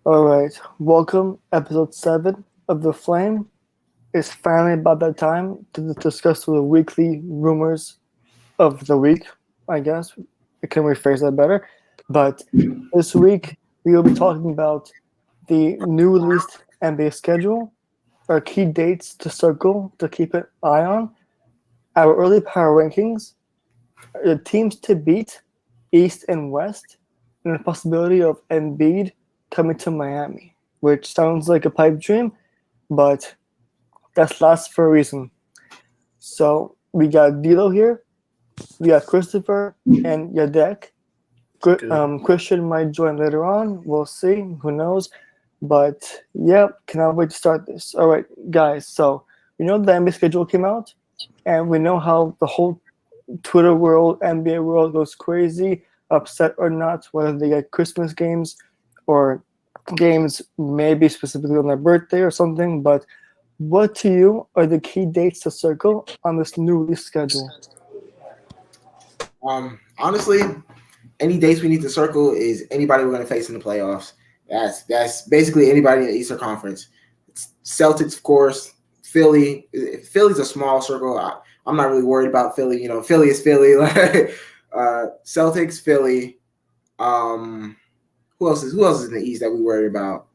All right, welcome, episode 7 of The Flame. It's finally about that time to discuss the weekly rumors of the week, I guess. I can rephrase that better. But this week, we will be talking about the new released NBA schedule, our key dates to circle to keep an eye on, our early power rankings, the teams to beat, East and West, and the possibility of Embiid coming to Miami, which sounds like a pipe dream, but that's last for a reason. So we got Dilo here, we got Christopher and Yadek. Good. Christian might join later on. We'll see. Who knows? But yeah, cannot wait to start this. All right, guys. So we know the NBA schedule came out, and we know how the whole Twitter world, NBA world goes crazy, upset or not, whether they get Christmas games or games maybe specifically on their birthday or something. But what to you are the key dates to circle on this new release schedule? Honestly, any dates we need to circle is anybody we're going to face in the playoffs. That's basically anybody in the Eastern Conference. Celtics, of course. Philly. Philly's a small circle. I'm not really worried about Philly. You know, Philly is Philly. Celtics, Philly. Um, who else is in the East that we worry about?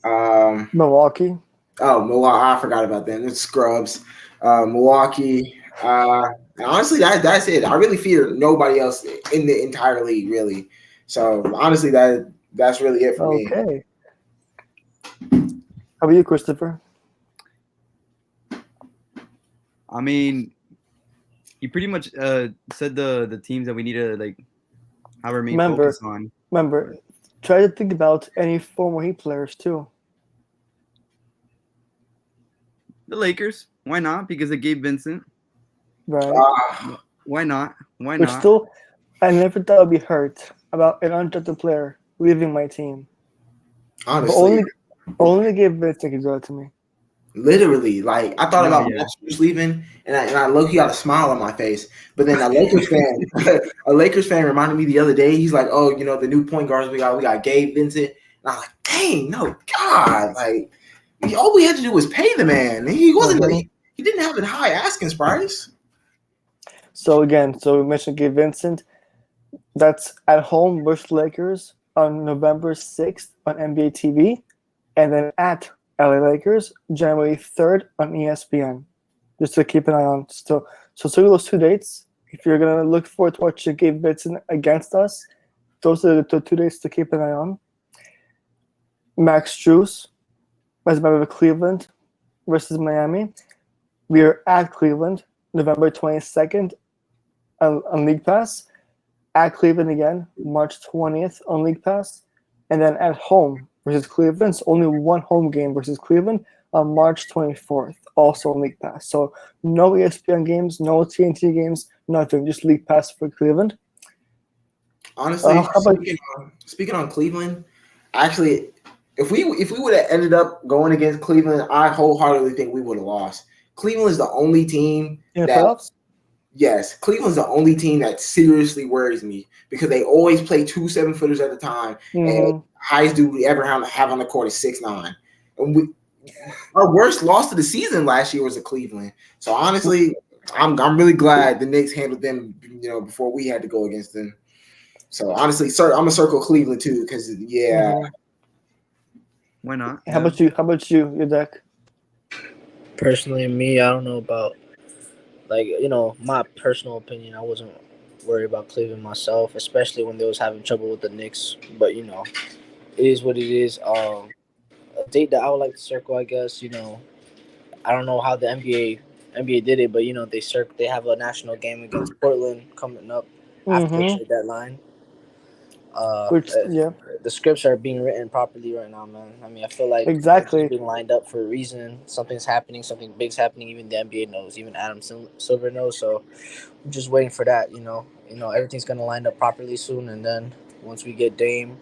Um, Milwaukee. Milwaukee. I forgot about them. It's scrubs. Milwaukee. Honestly, that's it. I really fear nobody else in the entire league, really. So honestly, that's really it for me. Okay. How about you, Christopher? I mean, you pretty much said the teams that we need to have our main Remember, focus on. remember, try to think about any former Heat players too. The Lakers, why not? Because of Gabe Vincent. Right? Why not? Why Which not? still, I never thought I'd be hurt about an undrafted player leaving my team. But Honestly, only Gabe Vincent can do it to me. literally, like I thought No, about yeah. Max Strus leaving, and I low-key got a smile on my face. But then a Lakers fan, a Lakers fan reminded me the other day. He's like, "Oh, you know the new point guards we got Gabe Vincent." And I'm like, "Dang, no, God, like all we had to do was pay the man. He wasn't. Mhm. He didn't have a high asking price." So again, so we mentioned Gabe Vincent. That's at home versus Lakers on November 6th on NBA TV, and then at LA Lakers January 3rd on ESPN. Just to keep an eye on. So those 2 dates. If you're gonna look forward to watching Gabe Vincent against us, those are the 2 dates to keep an eye on. Max Strus as a member of Cleveland versus Miami. We are at Cleveland November 22nd on League Pass. At Cleveland again, March 20th on League Pass. And then at home versus Cleveland. It's only one home game versus Cleveland on March 24th, also on League Pass. So no ESPN games, no TNT games, nothing, just League Pass for Cleveland. Honestly, How about speaking on Cleveland, actually, if we would have ended up going against Cleveland, I wholeheartedly think we would have lost. Cleveland is the only team in the that playoffs? yes, Cleveland's the only team that seriously worries me because they always play 2 7-footers at a time, and Mm-hmm. highest dude we ever have on the court is 6'9". And our worst loss of the season last year was to Cleveland. So honestly, I'm really glad the Knicks handled them, before we had to go against them. So honestly, sir, I'm gonna circle Cleveland too because Mm-hmm. Why not? How about you? How about you, your deck? Personally, me, I don't know about my personal opinion. I wasn't worried about Cleveland myself, especially when they was having trouble with the Knicks. But it is what it is. A date that I would like to circle, I guess. I don't know how the NBA did it, but they have a national game against Portland coming up after the Mm-hmm. trade deadline. Uh, Which, yeah, the scripts are being written properly right now, man. I mean, I feel like everything's exactly. being lined up for a reason. Something's happening. Something big's happening. Even the NBA knows. Even Adam Silver knows. So I'm just waiting for that. Everything's gonna line up properly soon, and then once we get Dame,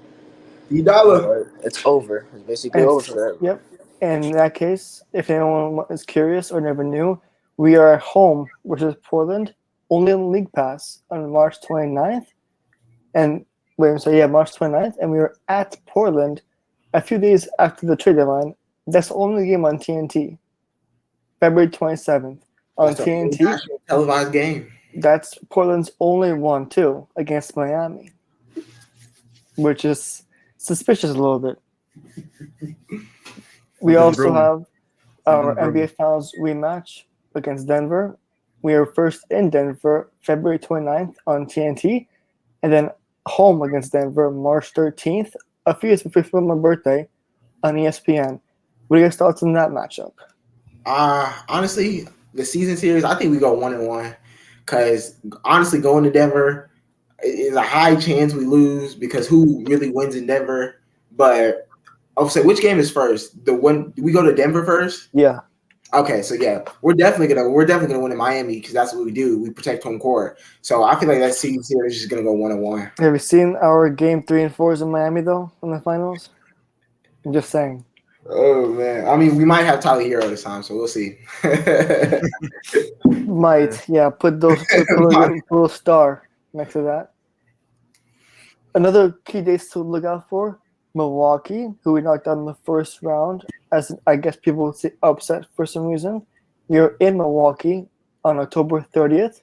D-Dollar. it's over. It's basically And over for them. yep. And in that case, if anyone is curious or never knew, we are at home versus Portland, only on League Pass on March 29th. And wait, so yeah, March 29th. And we are at Portland a few days after the trade deadline. That's the only game on TNT. February 27th on That's a TNT. national televised game. That's Portland's only one too against Miami, which is suspicious a little bit. We Something's also brewing. have our Something's brewing. NBA Finals rematch against Denver. We are first in Denver February 29th on TNT, and then home against Denver March 13th, a few years before my birthday, on ESPN. What are your thoughts on that matchup? Honestly, the season series, I think we go 1-1. Because honestly, going to Denver is a high chance we lose because who really wins in Denver? But I'll say, which game is first? The one we go to Denver first. Yeah, Okay, so yeah, we're definitely gonna win in Miami because that's what we do. We protect home court. So I feel like that season series is just gonna go 1-1. have you seen our game 3 and 4s in Miami though in the finals? I'm just saying. Oh man, I mean we might have Tyler Hero this time, so we'll see. Might, yeah, put a little star next to that. Another key dates to look out for: Milwaukee, who we knocked out in the first round, as I guess people would say upset for some reason. We are in Milwaukee on October 30th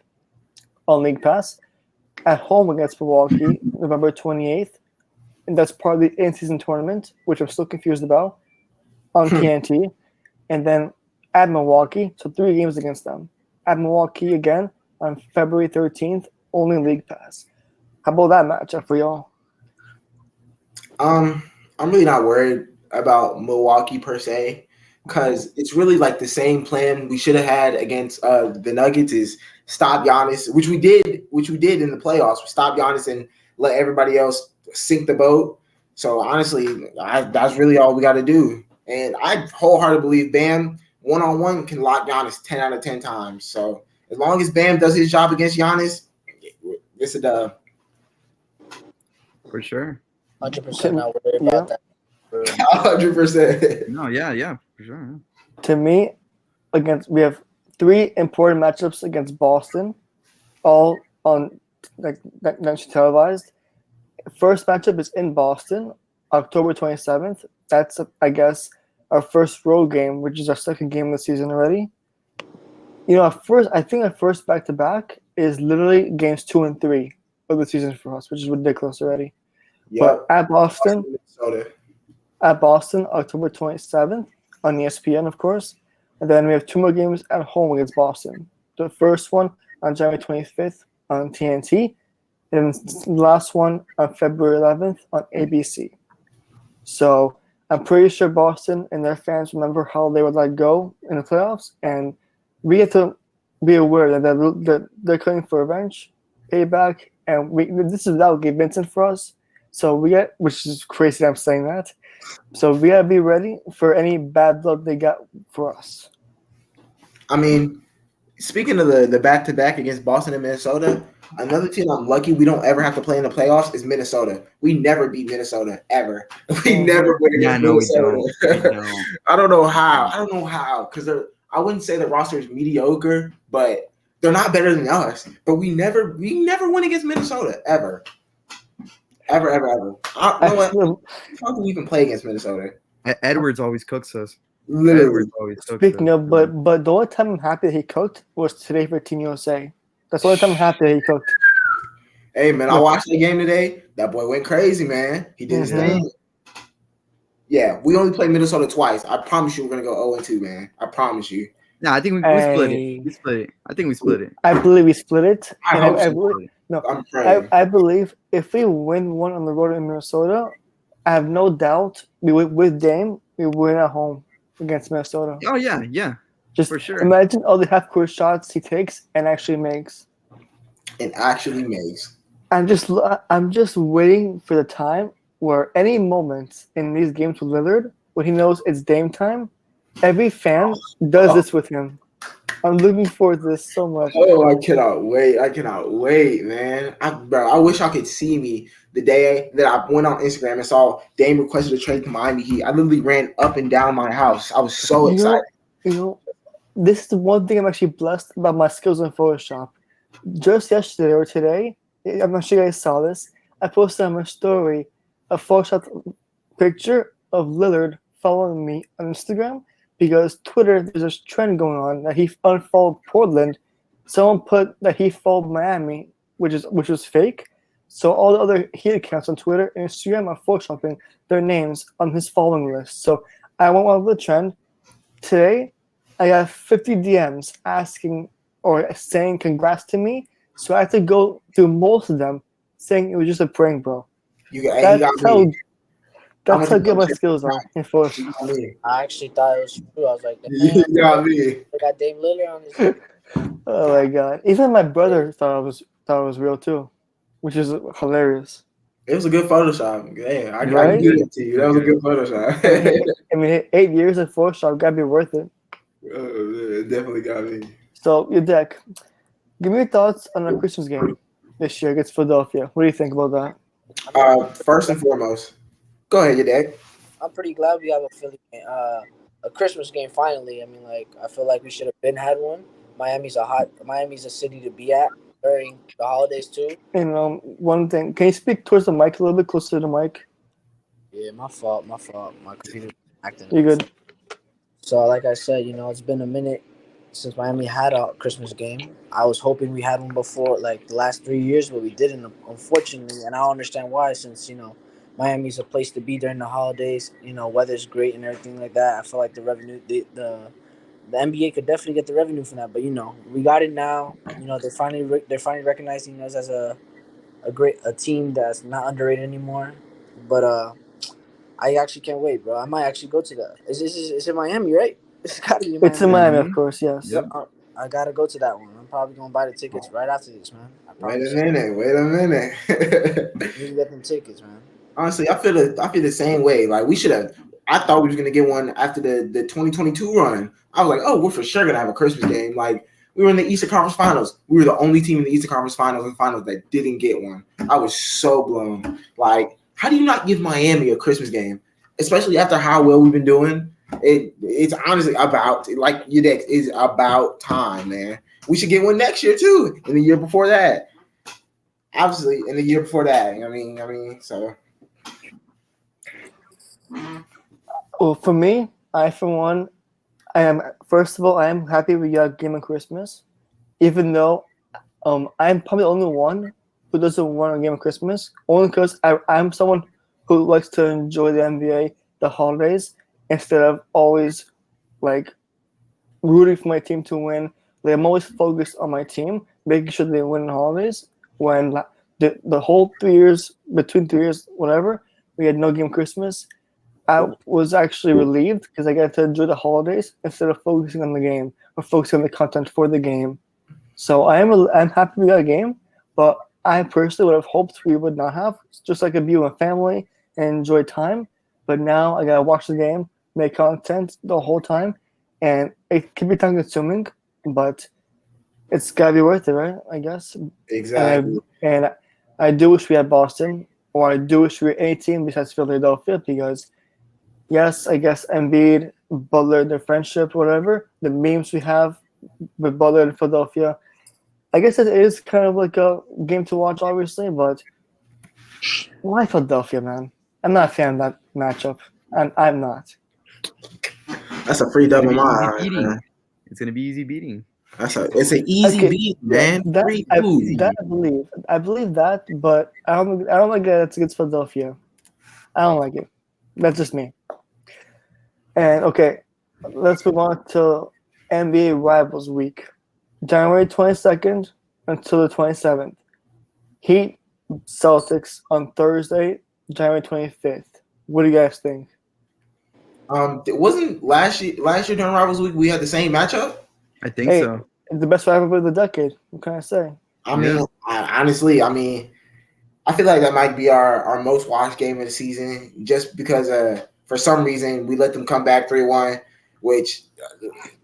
on League Pass, at home against Milwaukee November 28th, and that's part of the in-season tournament, which I'm still confused about, on TNT, and then at Milwaukee, so 3 games against them. At Milwaukee again on February 13th, only League Pass. How about that matchup for y'all? I'm really not worried about Milwaukee per se because it's really like the same plan we should have had against the Nuggets is stop Giannis, which we did in the playoffs. We stopped Giannis and let everybody else sink the boat. So honestly, that's really all we got to do. And I wholeheartedly believe Bam one-on-one can lock Giannis 10 out of 10 times. So as long as Bam does his job against Giannis, it's a dub. For sure. 100% not worried about that. 100%. No, yeah, for sure. Yeah. To me, we have 3 important matchups against Boston, all on nationally televised. First matchup is in Boston, October 27th. That's I guess our first road game, which is our second game of the season already. You know, I think our first back-to-back is literally games 2 and 3 of the season for us, which is ridiculous already. Yep. But at Boston, Minnesota. October 27th on ESPN, of course. And then we have 2 more games at home against Boston. The first one on January 25th on TNT, and the last one on February 11th on ABC. So I'm pretty sure Boston and their fans remember how they would let go in the playoffs, and we have to be aware that they're coming for revenge, payback, and this is without Gabe Vincent for us. So which is crazy that I'm saying that. So we gotta be ready for any bad blood they got for us. I mean, speaking of the back-to-back against Boston and Minnesota, another team I'm lucky we don't ever have to play in the playoffs is Minnesota. We never beat Minnesota, ever. We never win Yeah, against no, we Minnesota. don't. We don't. I don't know how. Because I wouldn't say the roster is mediocre, but they're not better than us. But we never win against Minnesota, ever. Ever. I don't know what. How can we even play against Minnesota? Edwards always cooks us. Literally. Edwards always cooks Speaking us. of, but the only time I'm happy that he cooked was today for Team USA. That's the only time I'm happy that he cooked. Hey, man, I watched the game today. That boy went crazy, man. He did his thing. Yeah, we only played Minnesota twice. I promise you we're going to go 0-2, man. I promise you. No, I think we split it. We split it. I think we split it. I believe we split it. I hope so. No, I'm I believe if we win one on the road in Minnesota, I have no doubt with Dame, we win at home against Minnesota. Oh, yeah. Just for sure. Imagine all the half-court shots he takes and actually makes. I'm just waiting for the time where any moment in these games with Lillard, when he knows it's Dame time, every fan does this with him. I'm looking forward to this so much. Oh, I cannot wait, man. I wish I could see me the day that I went on Instagram and saw Dame requested a trade to Miami Heat. I literally ran up and down my house. I was so excited. This is the one thing I'm actually blessed about my skills in Photoshop. Just yesterday or today, I'm not sure you guys saw this, I posted on my story a Photoshop picture of Lillard following me on Instagram because Twitter, there's this trend going on that he unfollowed Portland. Someone put that he followed Miami, which was fake. So all the other Heat accounts on Twitter and Instagram are photoshopping their names on his following list. So I went on the trend. Today, I got 50 DMs asking or saying congrats to me. So I had to go through most of them saying it was just a prank, bro. You got How me. that's how good my skills are in Photoshop. You got me. I actually thought it was true. I was like, You damn, got me. they got Dame Lillard on this. Oh my god! Even my brother thought it was real too, which is hilarious. It was a good Photoshop. Yeah, I Right? give it to you. That was a good Photoshop. I mean, 8 years of Photoshop gotta be worth it. It definitely got me. So, your deck, give me your thoughts on the Christmas game this year against Philadelphia. What do you think about that? First and foremost, go ahead, your dad. I'm pretty glad we have a Philly game, a Christmas game finally. I mean, like I feel like we should have had one. Miami's a city to be at during the holidays too. And one thing, can you speak towards the mic a little bit closer to the mic? Yeah, my fault. My computer's acting. You good? So, like I said, it's been a minute since Miami had a Christmas game. I was hoping we had one before, like the last 3 years, but we didn't, unfortunately. And I don't understand why, since Miami's a place to be during the holidays. Weather's great and everything like that. I feel like the revenue, the NBA could definitely get the revenue from that. But we got it now. They're finally recognizing us as a team that's not underrated anymore. But I actually can't wait, bro. I might actually go to that. It's in Miami, right? It's gotta be in Miami. It's in Miami, of course. Yes. Yep. I gotta go to that one. I'm probably gonna buy the tickets right after this, man. Wait a minute. You can get them tickets, man. Honestly, I feel the same way. Like we should have. I thought we was gonna get one after the 2022 run. I was like, oh, we're for sure gonna have a Christmas game. Like we were in the Eastern Conference Finals. We were the only team in the Eastern Conference Finals that didn't get one. I was so blown. Like, how do you not give Miami a Christmas game, especially after how well we've been doing? It's honestly about, like your deck is about time, man. We should get one next year too, and the year before that. Obviously, in the year before that. I mean, so. Well, for me, for one, first of all, I am happy we got a game on Christmas, even though I'm probably the only one who doesn't want a game on Christmas, only because I'm someone who likes to enjoy the NBA, the holidays, instead of always like rooting for my team to win. Like, I'm always focused on my team, making sure they win the holidays. When the whole 3 years, between 3 years, whatever, we had no game Christmas, I was actually relieved because I got to enjoy the holidays instead of focusing on the game or focusing on the content for the game. So I'm happy we got a game, but I personally would have hoped we would not have, just like a be with my family and enjoy time. But now I gotta watch the game, make content the whole time, and it can be time consuming, but it's gotta be worth it, right? I guess. Exactly. And I do wish we had Boston, or I do wish we were any team besides Philadelphia, because yes, I guess Embiid, Butler, their friendship, whatever, the memes we have with Butler and Philadelphia, I guess it is kind of like a game to watch, obviously, but why Philadelphia, man? I'm not a fan of that matchup. I'm not. That's a free double mine. It's gonna be easy beating. It's an easy beat, man. I believe that, but I don't like that it's against Philadelphia. I don't like it. That's just me. And okay, let's move on to NBA Rivals Week, January 22nd until the 27th. Heat Celtics on Thursday, January 25th. What do you guys think? Wasn't last year during Rivals Week we had the same matchup? I think so. It's the best rivalry of the decade. What can I say? I mean, honestly, I feel like that might be our most watched game of the season, just because for some reason we let them come back 3-1, which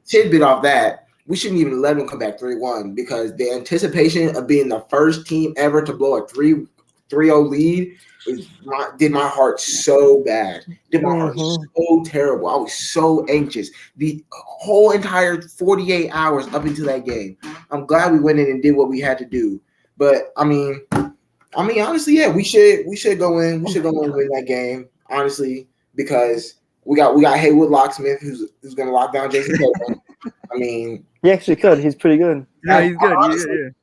tidbit off that, we shouldn't even let them come back 3-1 because the anticipation of being the first team ever to blow a 3-0 lead did my heart so bad. Did my heart so terrible. I was so anxious. The whole entire 48 hours up into that game. I'm glad we went in and did what we had to do. But I mean, honestly, yeah, we should go in. We should go in and win that game. Honestly, because we got Haywood Locksmith who's going to lock down Jason Tatum. I mean, He actually could. He's pretty good. Yeah, he's good.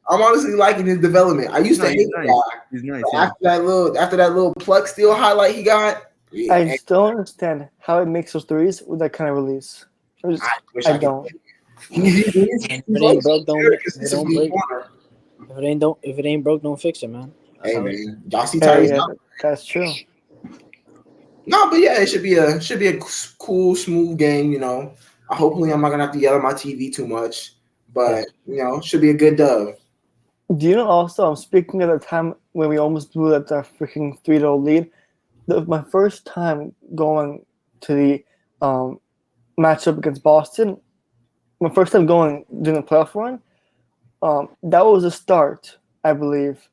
I'm honestly liking his development. I used to hate he's the nice. guy. He's nice. But Yeah. after that little plug steal highlight he got, I just don't understand how it makes those threes with that kind of release. I don't. If it ain't broke, don't break. If it ain't broke, don't fix it, man. That's Hey how it- man, y'all see Tyrese? Yeah, that's true. No, but yeah, it should be a cool, smooth game. You know, hopefully I'm not gonna have to yell at my TV too much, but you know, should be a good dub. Do you know also, I'm speaking of the time when we almost blew that freaking 3-0 lead. My first time going to the matchup against Boston, my first time going during the playoff run, that was the start, I believe,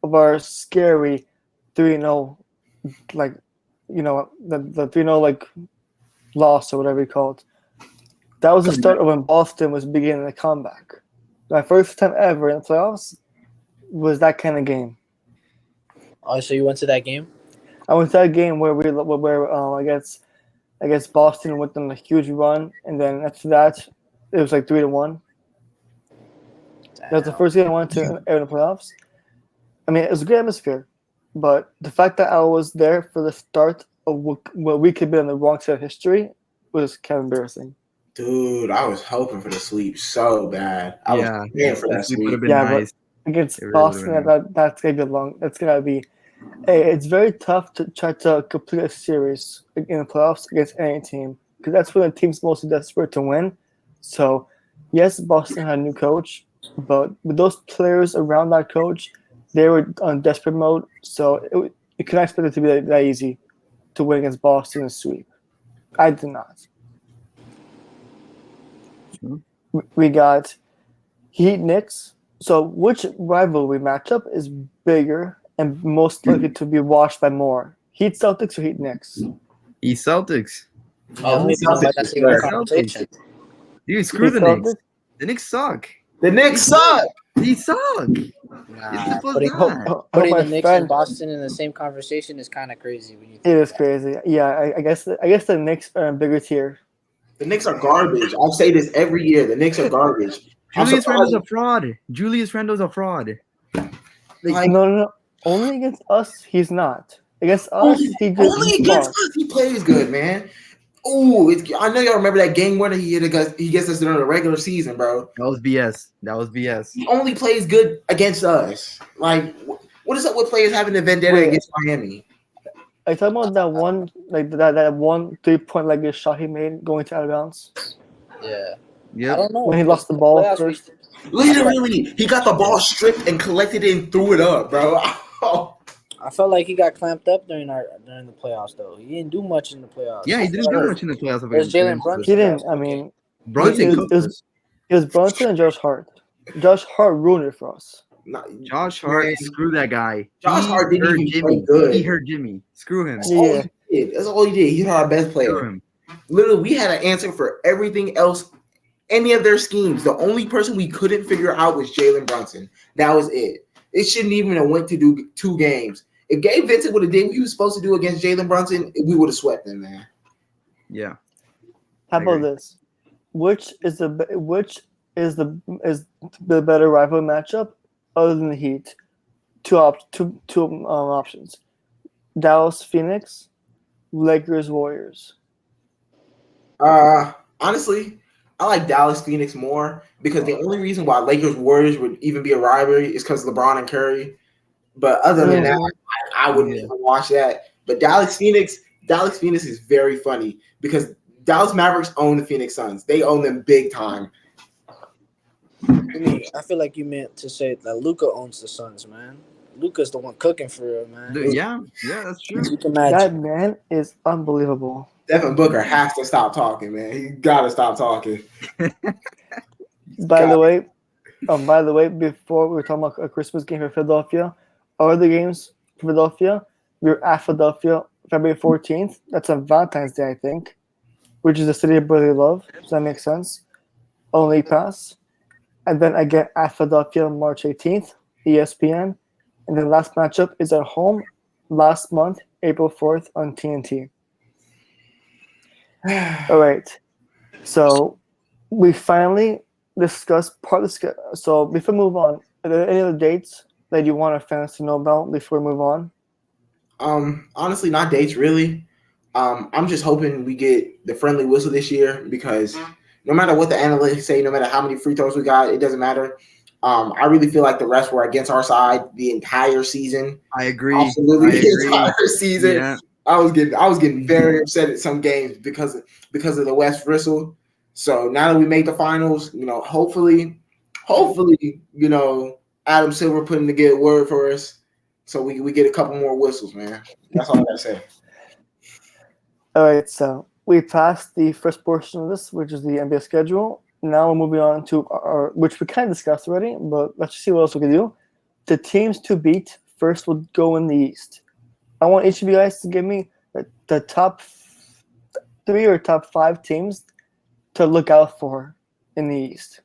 of our scary 3-0, like, you know, the 3-0 like loss or whatever you call it. That was the start of when Boston was beginning a comeback. My first time ever in the playoffs was that kind of game. Oh, so you went to that game? I went to that game where I guess Boston went on a huge run, and then after that it was like 3-1. That was the first game I went to in the playoffs. I mean, it was a good atmosphere, but the fact that I was there for the start of what we could be on the wrong side of history was kind of embarrassing. Dude, I was hoping for the sweep so bad. I was praying for that Would have sweep. been Yeah, nice. but against It really Boston, would've been that's gonna be long. That's gonna be. It's very tough to try to complete a series in the playoffs against any team because that's when the team's mostly desperate to win. So, yes, Boston had a new coach, but with those players around that coach, they were on desperate mode. So you can't expect it to be that easy to win against Boston and sweep. I did not. We got Heat Knicks. So, which rivalry matchup is bigger and most likely to be watched by more? Heat Celtics or Heat Knicks? He's Celtics. Yeah, maybe Celtics that's for even a sure. conversation. Dude, screw Heat the Knicks. Celtics? The Knicks suck. The Knicks suck. He suck. Nah, Simple as putting that. putting my the Knicks friend- and Boston in the same conversation is kind of crazy. When you It think is about crazy. Yeah, I guess the Knicks are a bigger tier. The Knicks are garbage. I say this every year. The Knicks are garbage. I'm Julius Randle's surprised- a fraud. Julius Randle's a fraud. Like, No. Only against us, he's not. Against us, only he's against fun. us, he plays good, man. Oh, I know y'all remember that game winner he gets us during the regular season, bro. That was BS. He only plays good against us. Like, what is up with players having a vendetta Wait. against Miami? Are you talking about that one, like that one 3-point like shot he made going to out of bounds yeah, Yep. I don't know when he because lost the ball playoffs, first? Literally, he got the ball stripped and collected it and threw it up, bro. I felt like he got clamped up during the playoffs though. He didn't do much in the playoffs. Yeah, he didn't do much in the playoffs. Where's Jalen Brunson? He didn't. I mean, Brunson it cooked was- us. it was Brunson and Josh Hart. Josh Hart ruined it for us. Josh Hart, Man, screw that guy. Josh He Hart didn't hurt even Jimmy. play good. He hurt Jimmy. Screw him. That's all he did. That's all he did. He's our best Screw player. him. Literally, we had an answer for everything else, any of their schemes. The only person we couldn't figure out was Jalen Brunson. That was it. It shouldn't even have went to do 2 games. If Gabe Vincent would have did what he was supposed to do against Jalen Brunson, we would have swept him, man. Yeah. How I about agree. this? Which is the better rival matchup other than the Heat? Two options: Dallas Phoenix, Lakers Warriors. Honestly, I like Dallas Phoenix more because the only reason why Lakers Warriors would even be a rivalry is because LeBron and Curry. But other than that, I wouldn't even watch that. But Dallas Phoenix is very funny because Dallas Mavericks own the Phoenix Suns. They own them big time. I feel like you meant to say that Luka owns the Suns, man. Luka's the one cooking for real, man. Yeah, that's true. You can That imagine. man is unbelievable. Devin Booker has to stop talking, man. He gotta stop talking. By the way, before we were talking about a Christmas game for Philadelphia, our other games for Philadelphia, we were at Philadelphia February 14th. That's on Valentine's Day, I think, which is the city of brotherly love. Does that make sense? On League Pass. And then again at Philadelphia March 18th, ESPN. And the last matchup is at home last month, April 4th on TNT. All right. So we finally discussed part of the schedule. So before we move on, are there any other dates that you want our fans to know about before we move on? Honestly, not dates really. I'm just hoping we get the friendly whistle this year because no matter what the analytics say, no matter how many free throws we got, it doesn't matter. I really feel like the refs were against our side the entire season. I agree. Absolutely, I the agree. entire season. Yeah. I was getting very upset at some games because of the West whistle. So now that we made the finals, hopefully, Adam Silver putting the good word for us, so we get a couple more whistles, man. That's all I gotta say. All right. So we passed the first portion of this, which is the NBA schedule. Now we're moving on to our, which we kind of discussed already, but let's just see what else we can do. The teams to beat first will go in the East. I want each of you guys to give me the top 3 or top 5 teams to look out for in the East.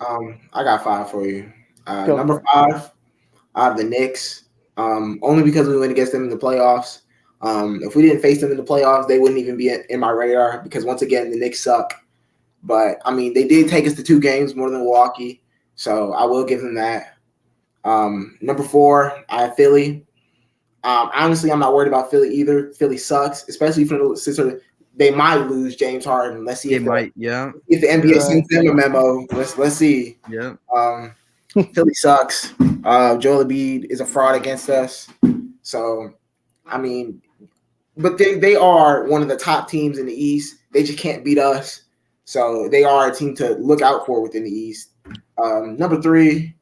I got 5 for you. Go Number for it. 5, I have the Knicks. Only because we went against them in the playoffs. If we didn't face them in the playoffs, they wouldn't even be in my radar because once again the Knicks suck. But I mean, they did take us to 2 games more than Milwaukee, so I will give them that. Number 4, I have Philly. Honestly, I'm not worried about Philly either. Philly sucks, especially since they might lose James Harden. Let's see They might. Yeah. if the NBA Right. sends them a memo. Let's see. Yeah. Philly sucks. Joel Embiid is a fraud against us. So, I mean, but they are one of the top teams in the East. They just can't beat us. So they are a team to look out for within the East. Number 3,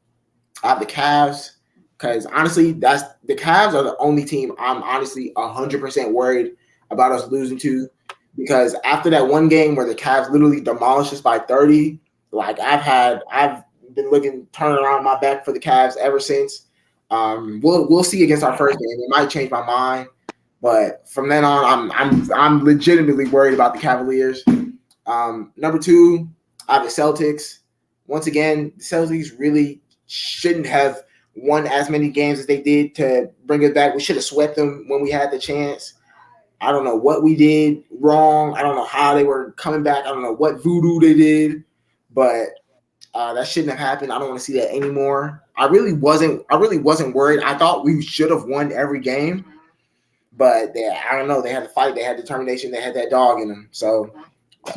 I have the Cavs. Because honestly, the Cavs are the only team I'm honestly 100% worried about us losing to. Because after that one game where the Cavs literally demolished us by 30, like I've been turning around my back for the Cavs ever since. We'll see against our first game. It might change my mind, but from then on, I'm legitimately worried about the Cavaliers. Number 2, I have the Celtics. Once again, the Celtics really shouldn't have won as many games as they did to bring us back. We should have swept them when we had the chance. I don't know what we did wrong. I don't know how they were coming back. I don't know what voodoo they did, but that shouldn't have happened. I don't want to see that anymore. I really wasn't worried. I thought we should have won every game, but I don't know. They had to fight. They had determination. They had that dog in them. So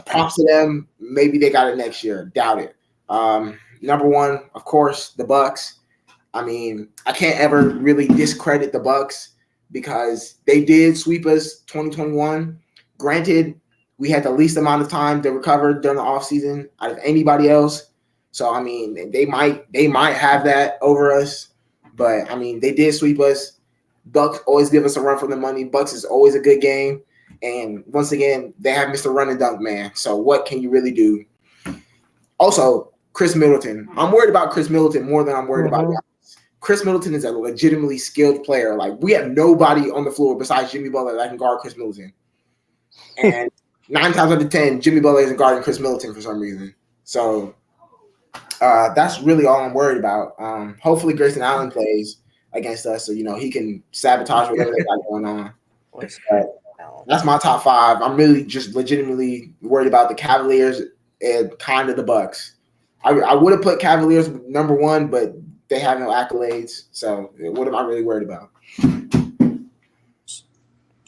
props to them. Maybe they got it next year. Doubt it. Number 1, of course, the Bucks. I mean, I can't ever really discredit the Bucks because they did sweep us 2021. Granted, we had the least amount of time to recover during the offseason out of anybody else. So I mean, they might have that over us, but I mean, they did sweep us. Bucks always give us a run for the money. Bucks is always a good game, and once again, they have Mr. Run and Dunk Man. So what can you really do? Also, Chris Middleton. I'm worried about Chris Middleton more than I'm worried about Giannis. Chris Middleton is a legitimately skilled player. Like, we have nobody on the floor besides Jimmy Butler that can guard Chris Middleton. And 9 times out of 10, Jimmy Butler isn't guarding Chris Middleton for some reason. So that's really all I'm worried about. Hopefully Grayson Allen plays against us so, he can sabotage whatever they got going on. But that's my top 5. I'm really just legitimately worried about the Cavaliers and kind of the Bucks. I would have put Cavaliers number 1, but they have no accolades. So what am I really worried about?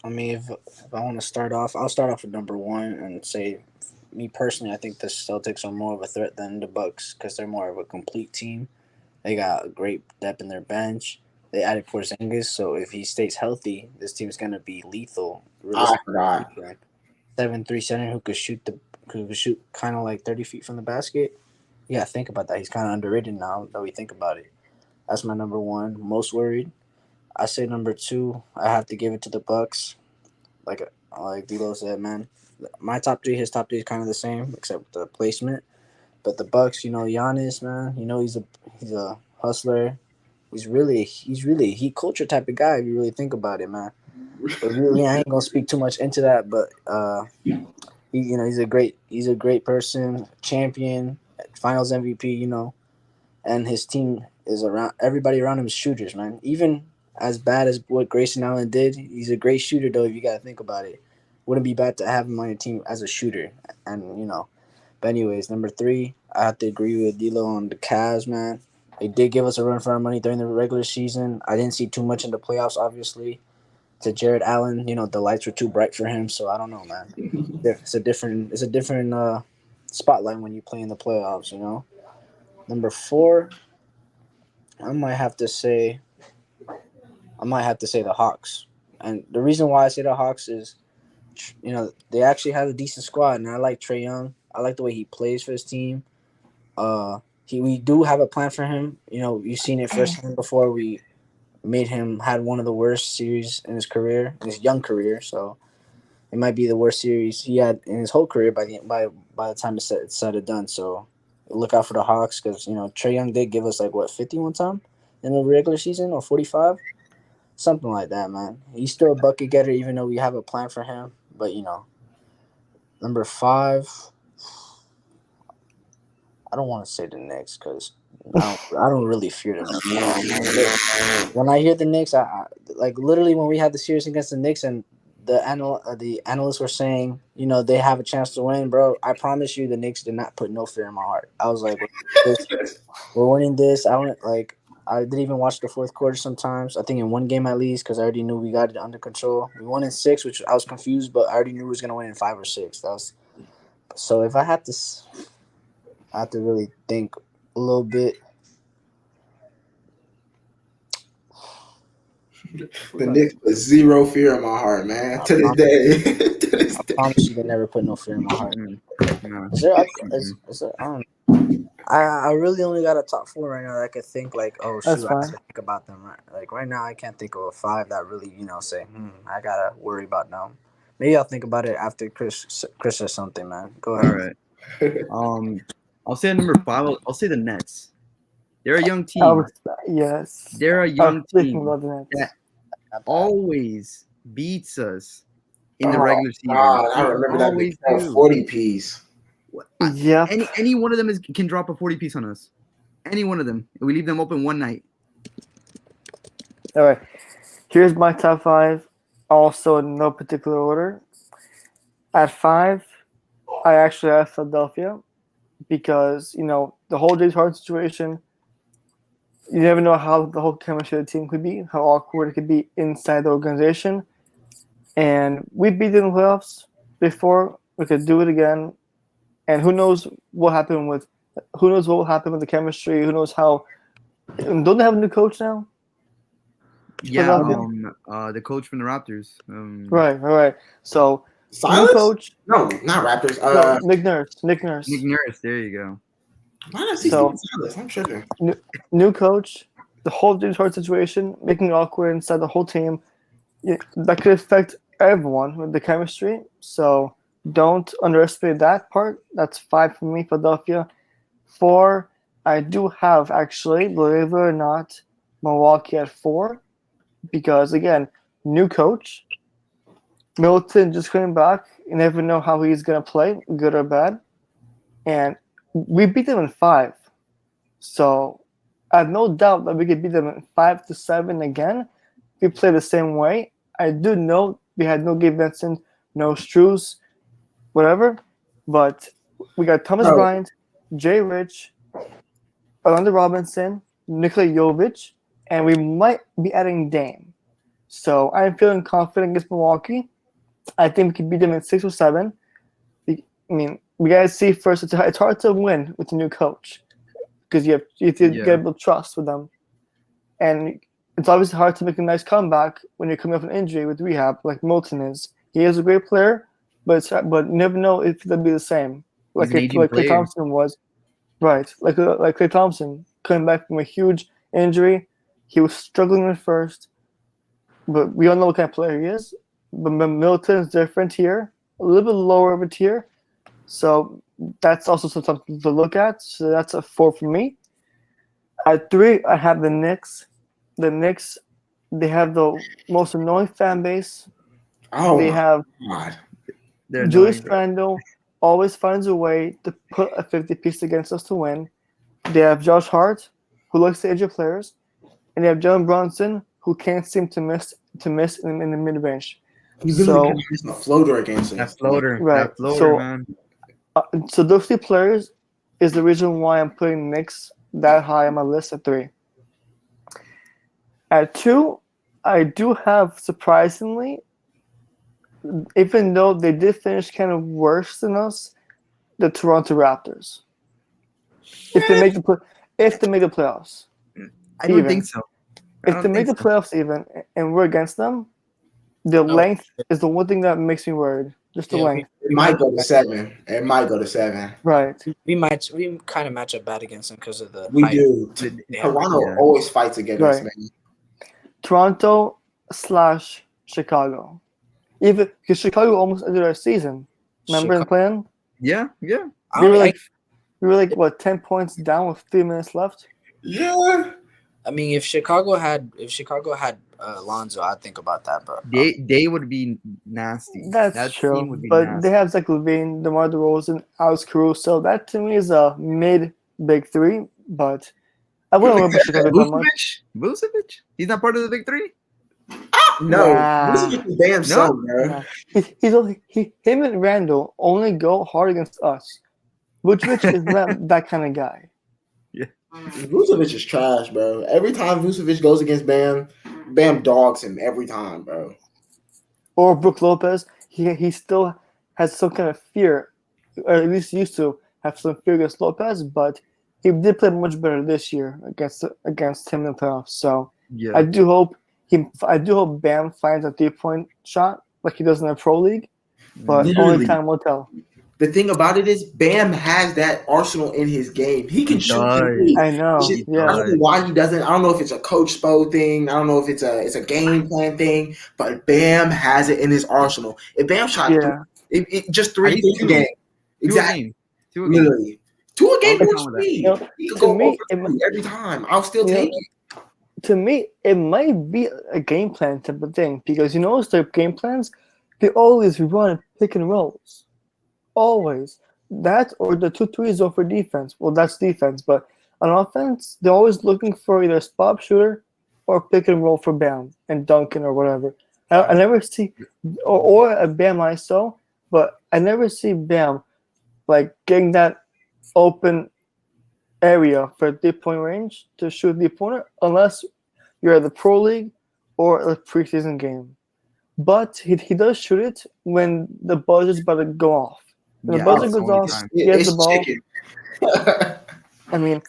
I mean, if I want to start off, I'll start off with number 1 and say, me personally, I think the Celtics are more of a threat than the Bucks because they're more of a complete team. They got a great depth in their bench. They added Porzingis, so if he stays healthy, this team's gonna be lethal. I forgot. 7'3" center who could shoot kind of like 30 feet from the basket. Yeah, think about that. He's kind of underrated now that we think about it. That's my number 1. Most worried. I say number 2. I have to give it to the Bucks. Like D'Lo said, man. My top 3, his top 3 is kind of the same except the placement. But the Bucks, Giannis, man. He's a hustler. He's really a culture type of guy if you really think about it, man. But really, I ain't gonna speak too much into that. But he's a great person, champion, Finals MVP, and his team is everybody around him is shooters, man. Even as bad as what Grayson Allen did, he's a great shooter though. If you gotta think about it, wouldn't be bad to have him on your team as a shooter. And but anyways, number 3, I have to agree with D'Lo on the Cavs, man. They did give us a run for our money during the regular season. I didn't see too much in the playoffs, obviously. To Jared Allen, the lights were too bright for him, so I don't know, man. It's a different spotlight when you play in the playoffs, Number 4, I might have to say the Hawks. And the reason why I say the Hawks is, they actually have a decent squad, and I like Trae Young. I like the way he plays for his team. We do have a plan for him. You've seen it firsthand before. We had one of the worst series in his young career. So it might be the worst series he had in his whole career by the time it's said and done. So look out for the Hawks because Trae Young did give us 50 one time in the regular season, or 45, something like that, man. He's still a bucket getter even though we have a plan for him. But number 5, I don't want to say the Knicks because I don't really fear the Knicks. When I hear the Knicks, I literally when we had the series against the Knicks and the analysts were saying, they have a chance to win, bro. I promise you, the Knicks did not put no fear in my heart. I was like, we're winning this. I didn't even watch the fourth quarter sometimes. I think in one game at least because I already knew we got it under control. We won in 6, which I was confused, but I already knew we was gonna win in 5 or 6. So if I had to. I have to really think a little bit. The Knicks put zero fear in my heart, man. To this day. I promise you, they never put no fear in my heart. No. Is there, I don't know. I really only got a top 4 right now that I could think oh shoot, That's I fine. have to think about them. Right now, I can't think of a 5 that really say I gotta worry about them. Maybe I'll think about it after Chris says something, man. Go ahead. All right. I'll say at number 5. I'll say the Nets. They're a young team. Yes. They're a young team About the Nets. that always beats us in the regular season. I remember that big 40 piece. Yeah. Any one of them can drop a 40 piece on us. Any one of them. We leave them open one night. All right. Here's my top 5. Also in no particular order. At 5, I actually have Philadelphia because, the whole James Harden situation, you never know how the whole chemistry of the team could be, how awkward it could be inside the organization. And we beat them in the playoffs before. We could do it again. And who knows what will happen with the chemistry? Who knows how? Don't they have a new coach now? Yeah, the coach from the Raptors. Right. So Silas? new coach. No, not Raptors. Nick Nurse. Nick Nurse. There you go. Why not see Silas? I'm tripping. New coach. The whole James Harden situation, making it awkward inside the whole team. That could affect everyone with the chemistry. So don't underestimate that part. That's 5 for me, Philadelphia. 4, I do have actually, believe it or not, Milwaukee at 4 because again, new coach. Milton just coming back. You never know how he's gonna play, good or bad. And we beat them in 5. So I have no doubt that we could beat them in 5 to 7 again if we play the same way. I do know we had no Gabe Vincent, no Strus, whatever. But we got Thomas Bryant, Jay Rich, Orlando Robinson, Nikola Jovic, and we might be adding Dame. So I'm feeling confident against Milwaukee. I think we can beat them in 6 or 7. We gotta see first. It's hard to win with a new coach because you have to build trust with them, and it's obviously hard to make a nice comeback when you're coming off an injury with rehab like Milton is. He is a great player, but you never know if they'll be the same. Like Klay Thompson was, right? Like Klay Thompson coming back from a huge injury, he was struggling at first, but we all know what kind of player he is. But Milton is different here, a little bit lower of a tier. So that's also something to look at. So that's a 4 for me. At 3, I have the Knicks. The Knicks, they have the most annoying fan base. They have Julius Randle always finds a way to put a 50 piece against us to win. They have Josh Hart, who likes to injure players, and they have Jalen Brunson, who can't seem to miss in the mid range. He literally So used a floater against him. right. That floater, So man. so those three players is the reason why I'm putting Knicks that high on my list at 3. At 2, I do have surprisingly, even though they did finish kind of worse than us, the Toronto Raptors. If they make the playoffs, I don't even. think so. If they make the playoffs even, and we're against them, the length is the one thing that makes me worried. Just the length. It might go to 7. It might go to 7. Right. We kind of match up bad against them because of the We height. do. Yeah. Toronto always fights against us, Right. man. Toronto / Chicago. Even because Chicago almost ended our season. Remember the plan? Yeah. We were like what 10 points down with 3 minutes left. Yeah. I mean, if Chicago had Alonzo, I'd think about that, but They would be nasty. That's that true. team would be But nasty. they have Zach LaVine, DeMar DeRozan, Alex Caruso. That to me is a mid big 3. But I wouldn't worry about Chicago that much. Vucevic? He's not part of the big 3? No. Nah. This is just a damn son, bro. Nah. Him and Randall only go hard against us. Vucevic is not that kind of guy. Vucevic is trash, bro. Every time Vucevic goes against Bam, Bam dogs him every time, bro. Or Brook Lopez, he still has some kind of fear, or at least used to have some fear against Lopez, but he did play much better this year against him in the playoffs. So Yeah. I do hope Bam finds a 3-point shot like he does in the Pro League, but Literally. only time will tell. The thing about it is, Bam has that arsenal in his game. He can shoot does. the three. I know. I Yeah. don't know why he doesn't. I don't know if it's a Coach Spo thing. I don't know if it's a game plan thing. But Bam has it in his arsenal. If Bam shot just 3 a game, exactly. 2 a game. Literally 2 a game I'll works be for fine with me. You know, He could to go me, over 2 every time. I'll still take it. To me, it might be a game plan type of thing because you notice their game plans, they always run pick and rolls. Always. That or the 2-3 zone for defense. Well, that's defense, but on offense, they're always looking for either a spot shooter or pick and roll for Bam and Duncan or whatever. I never see, or a Bam ISO, but I never see Bam like getting that open area for a 3-point range to shoot the opponent unless you're at the Pro League or a preseason game. But he does shoot it when the buzzer's about to go off. When the buzzer goes off, he has the ball. I mean,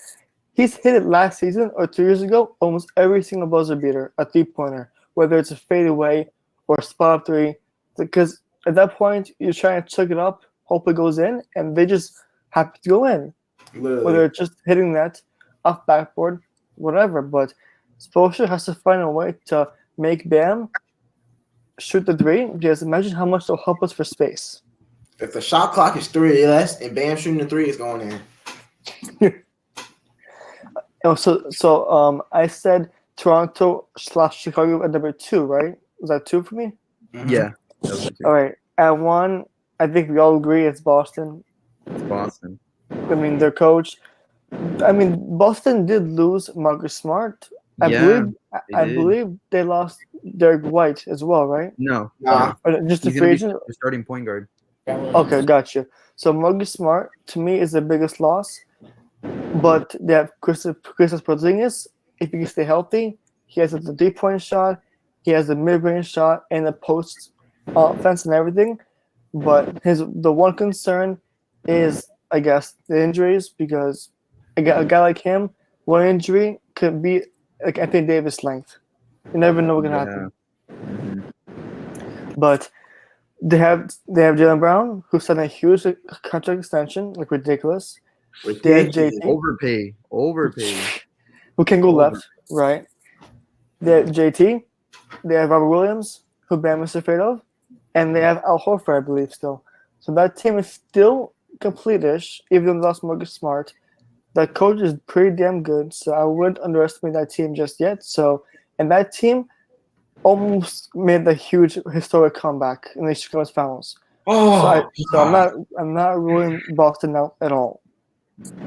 he's hit it last season or 2 years ago, almost every single buzzer beater, a 3-pointer, whether it's a fadeaway or a spot up 3. Because at that point, you're trying to chuck it up, hope it goes in, and they just happen to go in. Literally. Whether it's just hitting that off backboard, whatever. But Spoelstra has to find a way to make Bam shoot the 3, because imagine how much they'll help us for space. If the shot clock is 3 or less and Bam shooting the 3, it's going in. I said Toronto / Chicago at number 2, right? Was that 2 for me? Mm-hmm. Yeah. All right. At 1, I think we all agree it's Boston. It's Boston. I mean, their coach. I mean, Boston did lose Marcus Smart. I believe they lost Derek White as well, right? No. Nah. Or just a He's free going to agent. be the starting point guard. Okay, gotcha. So Marcus Smart to me is the biggest loss, but they have Kristaps Porzingis. If he can stay healthy, he has the 3-point shot, he has the mid-range shot, and the post offense and everything. But the one concern is, I guess, the injuries, because a guy like him, one injury could be like Anthony Davis length. You never know what can happen. Mm-hmm. But they have Jaylen Brown, who signed a huge contract extension, like ridiculous. They have JT, Overpay. who can go left, right? They have JT. They have Robert Williams, who Bam is afraid of, and they have Al Horford, I believe, still. So that team is still complete-ish, even though they lost Marcus Smart. That coach is pretty damn good, so I wouldn't underestimate that team just yet. So, and that team almost made a huge historic comeback in the Eastern Conference Finals. I'm not ruling Boston out at all.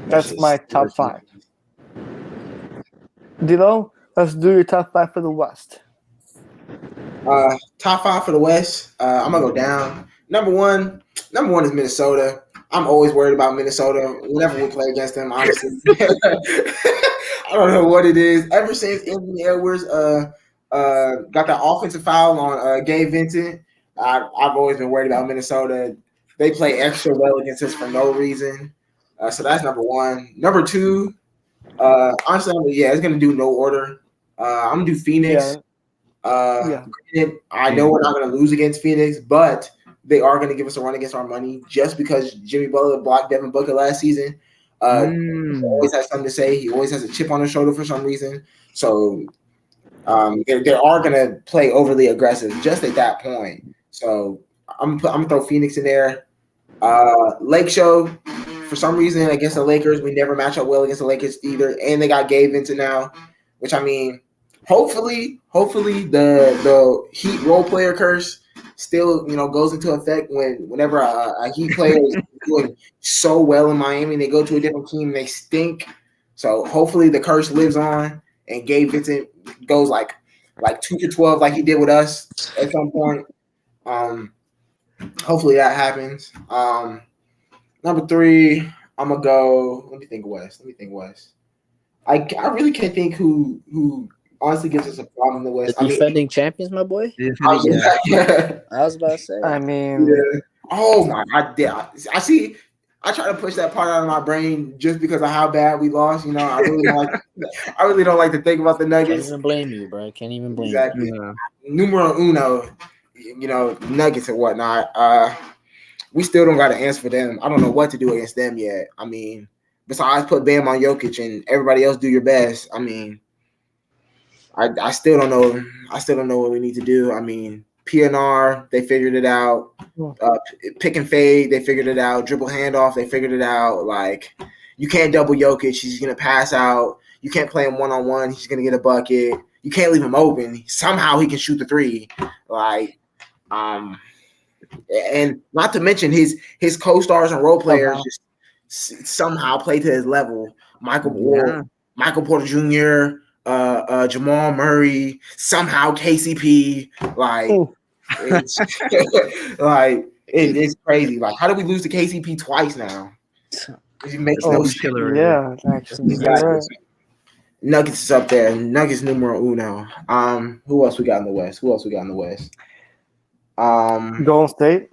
That's my top 5. Dilo, let's do your top 5 for the West. Top five for the West. I'm gonna go down. Number one is Minnesota. I'm always worried about Minnesota whenever we play against them. Honestly, I don't know what it is. Ever since Anthony Edwards got that offensive foul on Gabe Vincent, I've always been worried about Minnesota. They play extra well against us for no reason. So that's number one. Number two, honestly, it's gonna do no order. I'm gonna do Phoenix. Granted, I know we're not going to lose against Phoenix, but they are going to give us a run against our money just because Jimmy Butler blocked Devin Booker last season. He always has something to say. He always has a chip on his shoulder for some reason. So they are going to play overly aggressive just at that point. So I'm going to throw Phoenix in there. Lake Show, for some reason, against the Lakers, we never match up well against the Lakers either. And they got Gabe into now, which I mean – Hopefully, the Heat role player curse still, goes into effect whenever a Heat player is doing so well in Miami and they go to a different team and they stink. So hopefully the curse lives on and Gabe Vincent goes like 2-12 like he did with us at some point. Hopefully that happens. Number three, I'm gonna go. Let me think West. I really can't think who honestly gives us a problem in the West. The defending champions, my boy. Yeah. I was about to say. I mean, oh my God, I see. I try to push that part out of my brain just because of how bad we lost. I really don't like to think about the Nuggets. Can't even blame you, bro. Can't even blame exactly. you. Numero uno, Nuggets and whatnot. We still don't got an answer for them. I don't know what to do against them yet. I mean, besides put Bam on Jokic and everybody else do your best. I mean. I still don't know. I still don't know what we need to do. I mean, PNR, they figured it out. Pick and fade, they figured it out. Dribble handoff, they figured it out. Like, you can't double Jokic. He's going to pass out. You can't play him one-on-one. He's going to get a bucket. You can't leave him open. Somehow he can shoot the three. Like, and not to mention his co-stars and role players just somehow play to his level. Michael Porter Jr., Jamal Murray, somehow KCP, it's it's crazy. Like, how did we lose to KCP twice now? It makes no sense. Yeah, actually. Right. Nuggets is up there. Nuggets numero uno. Who else we got in the West? Golden State.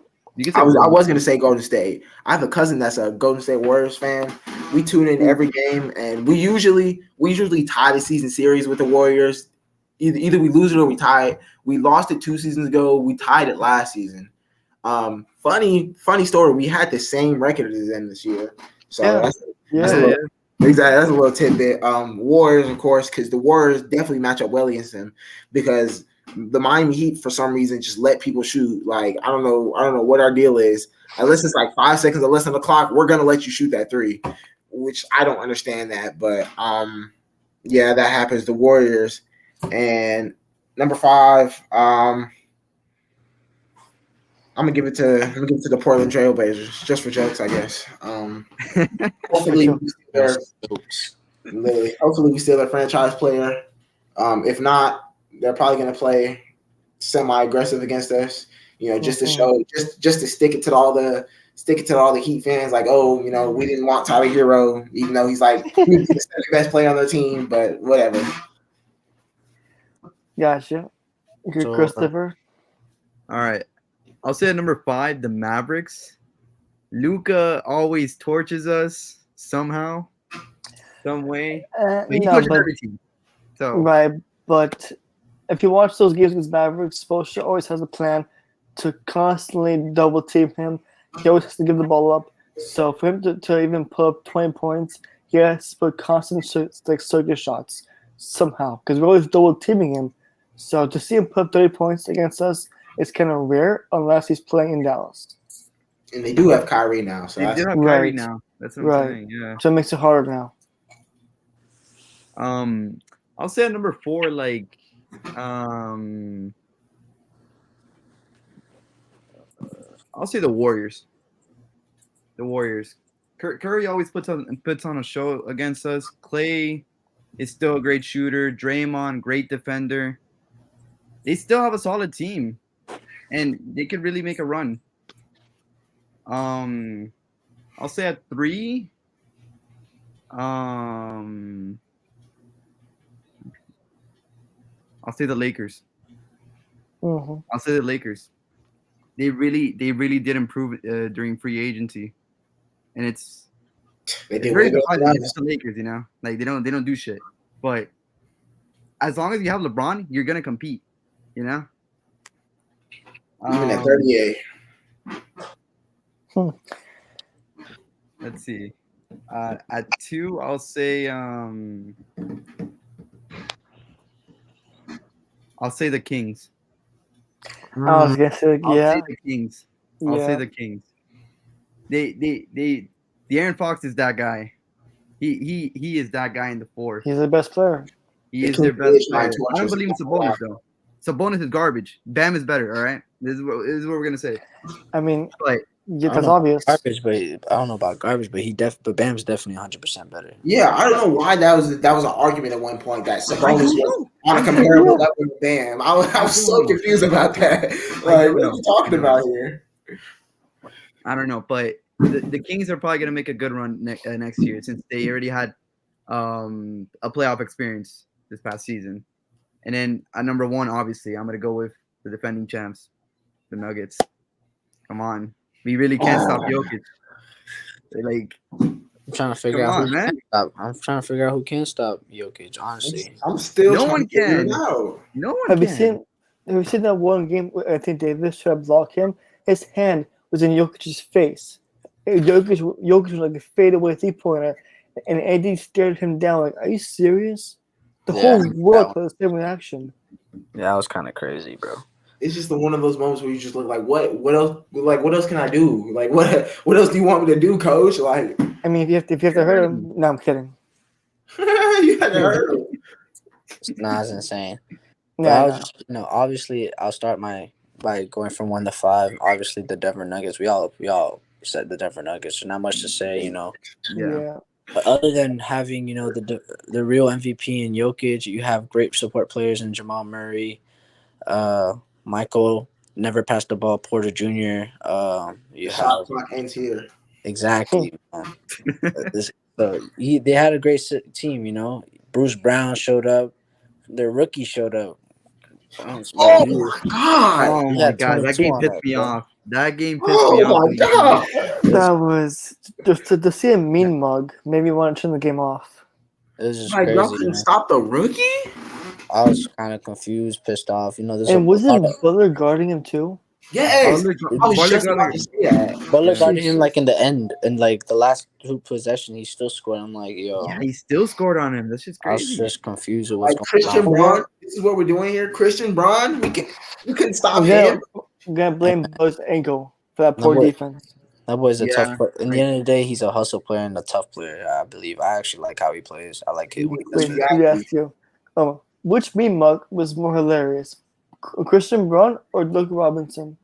I was gonna say Golden State. I have a cousin that's a Golden State Warriors fan. We tune in every game, and we usually tie the season series with the Warriors. Either we lose it or we tie it. We lost it 2 seasons ago. We tied it last season. Funny story. We had the same record as them this year. So that's a little tidbit. Warriors, of course, because the Warriors definitely match up well against them because the Miami Heat, for some reason, just let people shoot. Like, I don't know what our deal is. Unless it's like 5 seconds or less on the clock, we're gonna let you shoot that three, which I don't understand that. But that happens. The Warriors. And number 5, I'm gonna give it to the Portland Trailblazers just for jokes, I guess. Hopefully we steal their franchise player. If not, they're probably going to play semi-aggressive against us, just to show, just to stick it to all the Heat fans. Like, we didn't want Tyler Hero, even though he's like the best player on their team, but whatever. Gotcha. Christopher. All right, I'll say at number 5, the Mavericks. Luka always torches us somehow, some way. He torches every team. So right, but. If you watch those games against Mavericks, Spoelstra always has a plan to constantly double team him. He always has to give the ball up. So for him to even put up 20 points, he has to put constant circuit shots somehow because we're always double teaming him. So to see him put up 30 points against us is kind of rare unless he's playing in Dallas. And they do have Kyrie now. So they do have Kyrie now. That's what I'm saying. Yeah. So it makes it harder now. I'll say at number 4, I'll say the Warriors. Curry always puts on a show against us. Klay is still a great shooter. Draymond, great defender. they still have a solid team, and they could really make a run. I'll say at 3. I'll say the Lakers. Mm-hmm. I'll say the Lakers. They really did improve during free agency, and it's very surprising. It's just the Lakers, like they don't do shit. But as long as you have LeBron, you're gonna compete, Even at 38. Let's see. At 2, I'll say the Kings. I was gonna say, I'll yeah. say the Kings. I'll say the Kings. The Aaron Fox is that guy. He is that guy in the 4th. He's the best player. He is their best player. I don't believe in Sabonis though. Sabonis is garbage. Bam is better. All right. This is what we're gonna say. I mean, but that's obvious. Garbage, but I don't know about garbage, but but Bam's definitely 100% better. Yeah, I don't know why that was an argument at one point that Sabonis was on a comparable level with Bam. I was so confused about that. Like, what are you talking about here? I don't know, but the Kings are probably gonna make a good run next year since they already had a playoff experience this past season. And then at number 1, obviously, I'm gonna go with the defending champs, the Nuggets. Come on, we really can't stop Jokic. Like, I'm trying to figure out who can stop. I'm trying to figure out who can stop Jokic. Honestly, I'm still. No one can. No one have can. Have you seen that one game where I think Davis tried to block him? His hand was in Jokic's face. Jokic was like a fadeaway 3-pointer, and AD stared him down. Like, are you serious? The whole world had the same reaction. Yeah, that was kind of crazy, bro. It's just one of those moments where you just look like, what else? Like, what else can I do? Like, what else do you want me to do, Coach? Like, I mean, if you have to hurt him, no, I'm kidding. You had to hurt him. Nah, it's insane. Yeah, obviously, I'll start by going from 1 to 5. Obviously, the Denver Nuggets. We all said the Denver Nuggets. So not much to say, Yeah. But other than having, the real MVP in Jokic, you have great support players in Jamal Murray, Michael never passed the ball, Porter Jr. You shot clock ends here. Exactly. They had a great team. Bruce Brown showed up. Their rookie showed up. Oh my god! Oh my god! That game pissed me off. That game pissed me off. Oh my god! That was just to see a mean mug made me want to turn the game off. It was just like, crazy. Y'all couldn't stop the rookie? I was kind of confused, pissed off. And wasn't Butler guarding him too? Yes. I was just about to say that. Butler guarded him like in the end, and like the last 2 possessions, he still scored. I'm like, yo. Yeah, he still scored on him. That's just crazy. I was just confused with what's like Christian Braun. This is what we're doing here. Christian Braun. We couldn't stop him. I'm gonna blame Buzz ankle for that poor defense. That boy's a tough player. In the end of the day, he's a hustle player and a tough player, I believe. I actually like how he plays. I like it when he plays. Yes, you. Which mean mug was more hilarious? Christian Braun or Doug Robinson?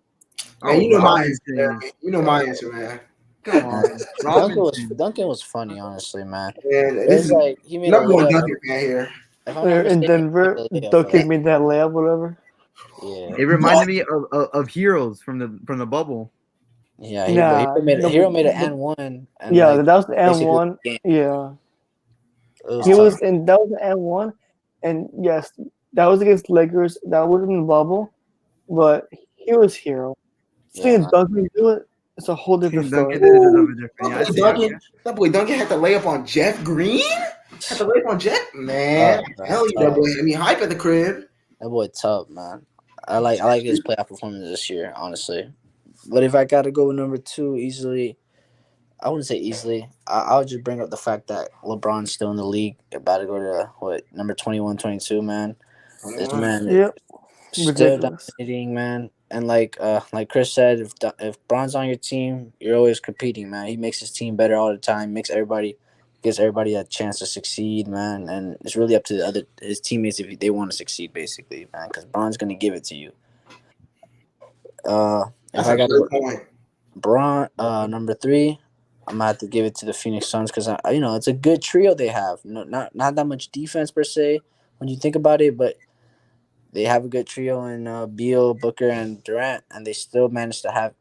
Man, you know my answer, man. You know my answer, man. Come on. Duncan was funny, honestly, man. Yeah, this is like he made number 1 Duncan fan here. In Denver, Duncan made that layup, whatever. Yeah, it reminded me of Heroes from the bubble. Yeah, Hero made an N1. Yeah, that was the N1. Yeah, that was the N1, and yes, that was against Lakers. That was in the bubble, but he was Hero. Seeing Duncan do it, it's a whole different story. That boy Duncan had to lay up on Jeff Green. Had to lay up on Jeff, man. Hell yeah, that boy had me hype at the crib. That boy tough, man. I like his playoff performance this year, honestly. But if I gotta go with number 2 easily, I wouldn't say easily. I'll just bring up the fact that LeBron's still in the league, about to go to number 21, 22, man. This man still dominating, man. And like Chris said, if Bron's on your team, you're always competing, man. He makes his team better all the time. Gives everybody a chance to succeed, man. And it's really up to his teammates if they want to succeed, basically, man. Because Bron's gonna give it to you. If I got Bron, number 3, I'm gonna have to give it to the Phoenix Suns because it's a good trio they have. Not that much defense per se when you think about it, but they have a good trio in Beal, Booker, and Durant, and they still managed to have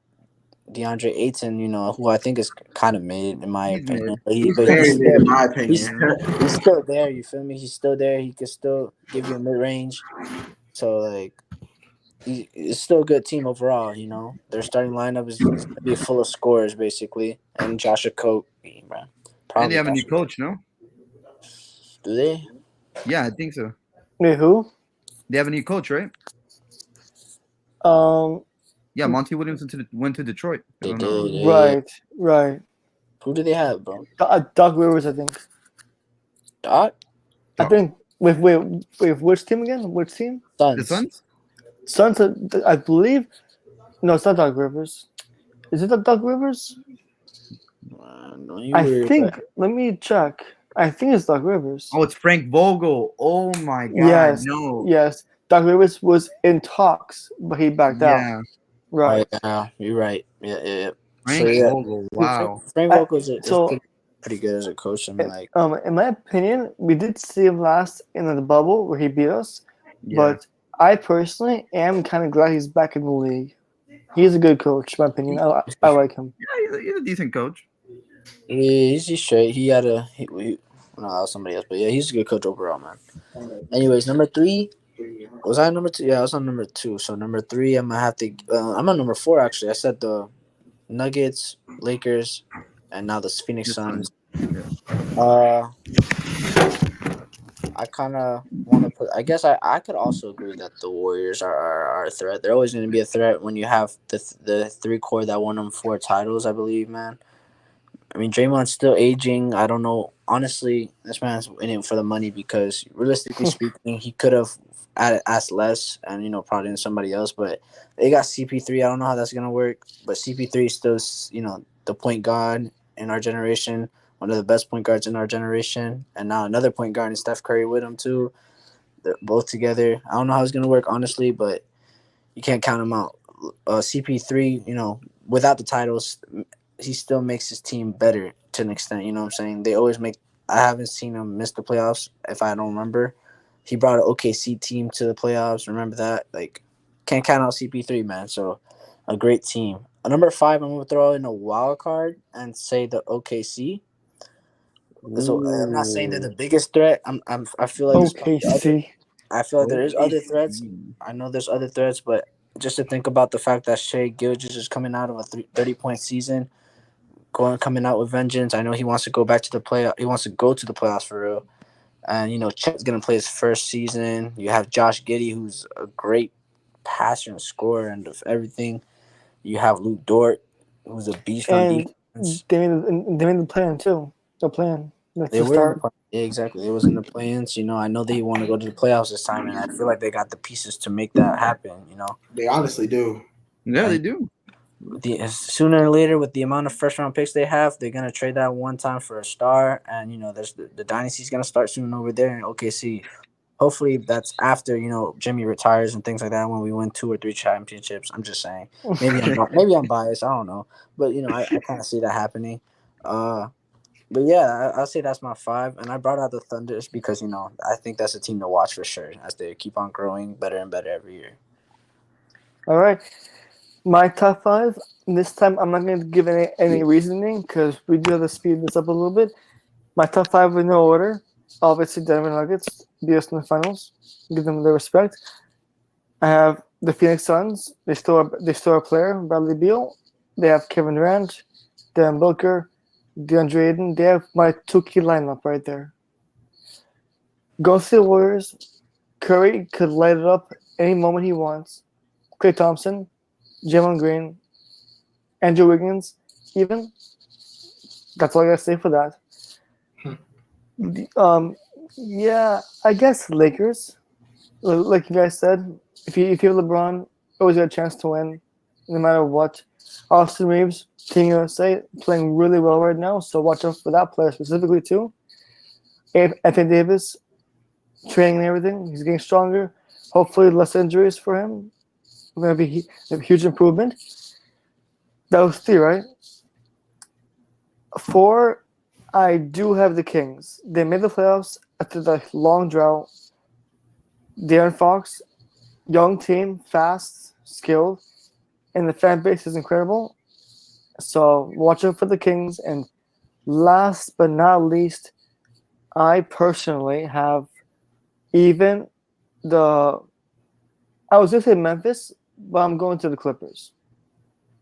DeAndre Ayton, who I think is kind of made in my He's opinion. mid. But he, He's but very he's mid still in my he's opinion. he's still there. You feel me? He's still there. He could still give you a mid range. So like, it's still a good team overall. Their starting lineup is gonna be full of scorers basically, and Josh Okogie, bro. And they Probably have a new Josh. coach, no? Do they? Yeah, I think so. Wait, who? They have a new coach, right? Um, Yeah, Monty Williams went to Detroit. If They I'm not did. wrong. Yeah. right. Who do they have, bro? Doc Rivers, I think. Doc I think. Wait, which team again? Which team? The Suns. Suns? Suns, I believe. No, it's not Doc Rivers. Is it the Doc Rivers? No, you I weird, think. but Let me check. I think it's Doc Rivers. Oh, it's Frank Vogel. Oh my God, Yes, no. yes. Doc Rivers was in talks, but he backed out. Yeah, Right. oh yeah, you're right. Yeah. So Frank yeah, Vogel. Wow. Frank I, Vogel is so, pretty good as a coach. I mean, like, in my opinion, we did see him last in the bubble where he beat us, Yeah. but I personally am kind of glad he's back in the league. He's a good coach, in my opinion. I like him. Yeah, he's a decent coach. yeah, he's straight. He had no, that was somebody else, but yeah, he's a good coach overall, man. Anyways, number 3. Was I number 2? Yeah, I was on number 2. So number 3, I'm gonna have to. I'm on number 4 actually. I said the Nuggets, Lakers, and now the Phoenix The Suns. Suns. Uh, I kind of want to put. I guess I could also agree that the Warriors are a threat. They're always going to be a threat when you have the 3 core that won them 4 titles, I believe, man. I mean, Draymond's still aging. I don't know. Honestly, this man's in it for the money because, realistically speaking, he could have asked less and, probably than somebody else. But they got CP3. I don't know how that's going to work. But CP3 is still, the point guard in our generation, one of the best point guards in our generation. And now another point guard in Steph Curry with him, too. They're both together. I don't know how it's going to work, honestly, but you can't count him out. CP3, without the titles, he still makes his team better to an extent. You know what I'm saying? They always make. I haven't seen him miss the playoffs. If I don't remember, he brought an OKC team to the playoffs. Remember that? Like, can't count out CP3, man. So, a great team. Number 5, I'm gonna throw in a wild card and say the OKC. So I'm not saying they're the biggest threat. I feel like there's probably other. OKC. I feel like there is other OKC. threats. I know there's other threats, but just to think about the fact that Shea Gilgeous is coming out of a 30-point season, coming out with vengeance. I know he wants to go back to the play. He wants to go to the playoffs for real. And Chet's gonna play his first season. You have Josh Giddey, who's a great passer and scorer and of everything. You have Luke Dort, who's a beast on And defense. they made the plan too. The plan. That's They the were in the start. yeah, exactly. It was in the plans. I know they want to go to the playoffs this time, and I feel like they got the pieces to make that happen. They honestly do. Yeah, And they do. sooner or later, with the amount of first round picks they have, they're gonna trade that one time for a star, and there's the dynasty's gonna start soon over there in OKC. Hopefully, that's after Jimmy retires and things like that. When we win 2 or 3 championships, I'm just saying. Maybe I'm biased. I don't know, but I kind of see that happening. But yeah, I'll say that's my 5, and I brought out the Thunders because I think that's a team to watch for sure as they keep on growing better and better every year. All right. My top 5. This time I'm not going to give any reasoning because we do have to speed this up a little bit. My top 5 in no order. Obviously, Denver Nuggets beat us in the finals. Give them their respect. I have the Phoenix Suns. They still have a player, Bradley Beal. They have Kevin Durant, Devin Booker, DeAndre Ayton. They have my 2 key lineup right there. Go State Warriors. Curry could light it up any moment he wants. Klay Thompson, Jalen Green, Andrew Wiggins, even. That's all I gotta say for that. Yeah, I guess Lakers. Like you guys said, if you have LeBron, always got a chance to win, no matter what. Austin Reeves, Team USA, playing really well right now, so watch out for that player specifically too. Anthony Davis, training and everything, he's getting stronger. Hopefully, less injuries for him. Going to be a huge improvement. That was 3, right? 4, I do have the Kings. They made the playoffs after the long drought. De'Aaron Fox young team, fast, skilled, and the fan base is incredible. So watch out for the Kings. And last but not least, I personally have even the. I was going to say Memphis, but I'm going to the Clippers.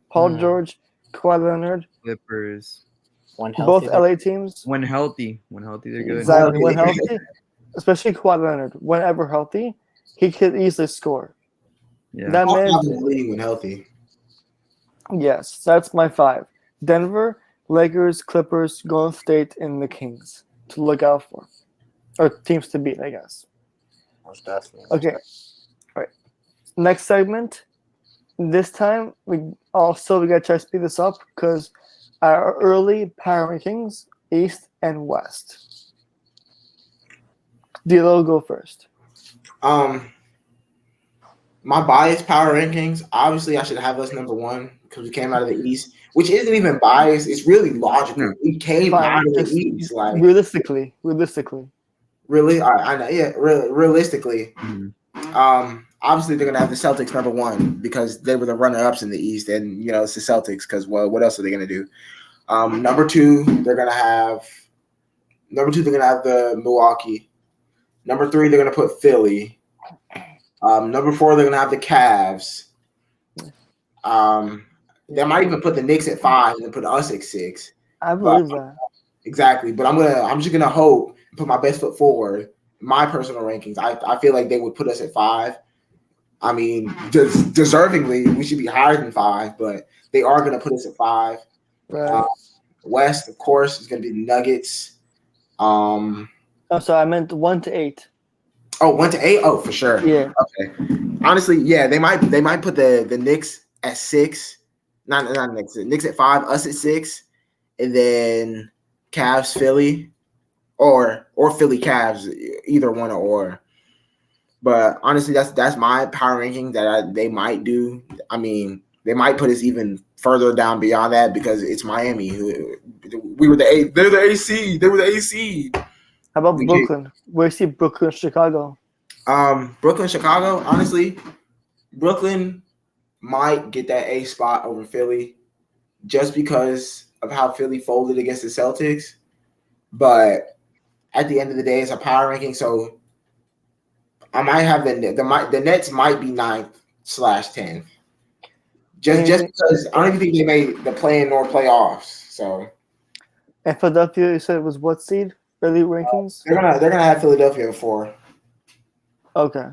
Paul George, Kawhi Leonard, Clippers. When both healthy, LA teams. When healthy, they're good. Exactly. When healthy, especially Kawhi Leonard, whenever healthy, he could easily score. Yeah. That man, leading when healthy. yes, that's my 5. Denver, Lakers, Clippers, Golden State, and the Kings to look out for, or teams to beat, I guess. most definitely. Okay, all right. Next segment. This time we gotta try to speed this up because our early power rankings, East and West. D'Lo, go first. My biased power rankings, obviously I should have us number 1 because we came out of the East, which isn't even biased. It's really logical. Yeah. We came Fine, out of the just East. Like realistically. really, I know. Yeah, realistically. Mhm. Obviously they're gonna have the Celtics number 1 because they were the runner-ups in the East, and it's the Celtics because what else are they gonna do? Number 2, they're gonna have the Milwaukee. Number 3, they're gonna put Philly. Number 4, they're gonna have the Cavs. They might even put the Knicks at 5 and put us at 6. I believe that. Exactly, but I'm just gonna hope and put my best foot forward. My personal rankings, I feel like they would put us at 5. I mean, deservingly, we should be higher than 5, but they are gonna put us at 5. Right. West, of course, is gonna be the Nuggets. Oh, sorry, I meant 1 to 8. Oh, 1 to 8? Oh, for sure. Yeah. Okay. Honestly, yeah, they might put the Knicks at 6. Not Knicks. The Knicks at 5, us at 6, and then Cavs, Philly, or Philly Cavs, either one or. But honestly, that's my power ranking that they might do. I mean, they might put us even further down beyond that because it's Miami. We were the A. They're the AC. They were the AC. How about Brooklyn? Where you see Brooklyn, Chicago? Brooklyn, Chicago. Honestly, Brooklyn might get that A spot over Philly just because of how Philly folded against the Celtics. But at the end of the day, it's a power ranking, so I might have the Nets might be 9/10. Just because I don't even think they made the play-in nor playoffs. So And Philadelphia, you said it was what seed? Early rankings? they're gonna have Philadelphia at 4. Okay.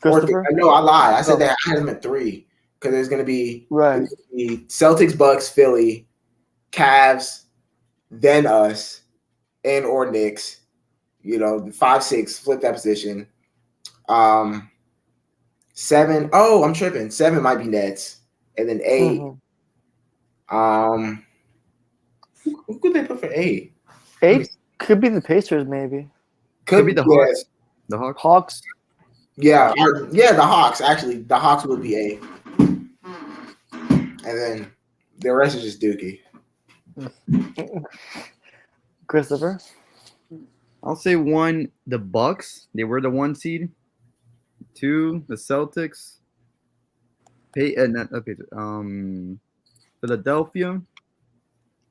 Christopher? No, I lied. I said that I had them at 3 because there's gonna be Celtics, Bucks, Philly, Cavs, then us, and or Knicks. The 5, 6 flip that position. 7. Oh, I'm tripping. 7 might be Nets, and then 8. Who could they put for 8? 8 could be the Pacers, maybe. Could be the Hawks. The Hawks. Hawks. Yeah, the Hawks. Actually, the Hawks would be 8, and then the rest is just Dookie. Christopher? I'll say 1, the Bucks. They were the 1 seed. 2, the Celtics. Philadelphia,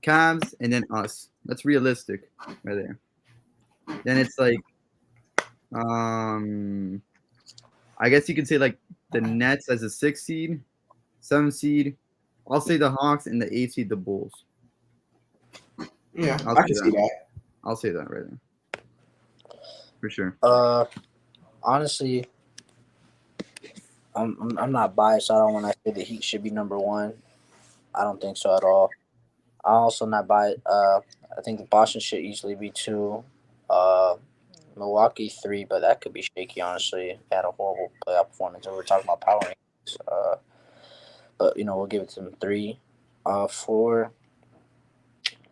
Cavs, and then us. That's realistic, right there. Then it's like, I guess you could say like the Nets as a 6 seed, 7 seed. I'll say the Hawks, and the 8 seed, the Bulls. Yeah, I can see that. I'll say that right there. For sure. Honestly, I'm not biased. I don't want to say the Heat should be number 1. I don't think so at all. I'm also not biased. I think the Boston should easily be 2. Milwaukee 3, but that could be shaky. Honestly, they had a horrible playoff performance. And we're talking about power rankings. But we'll give it to them 3. 4.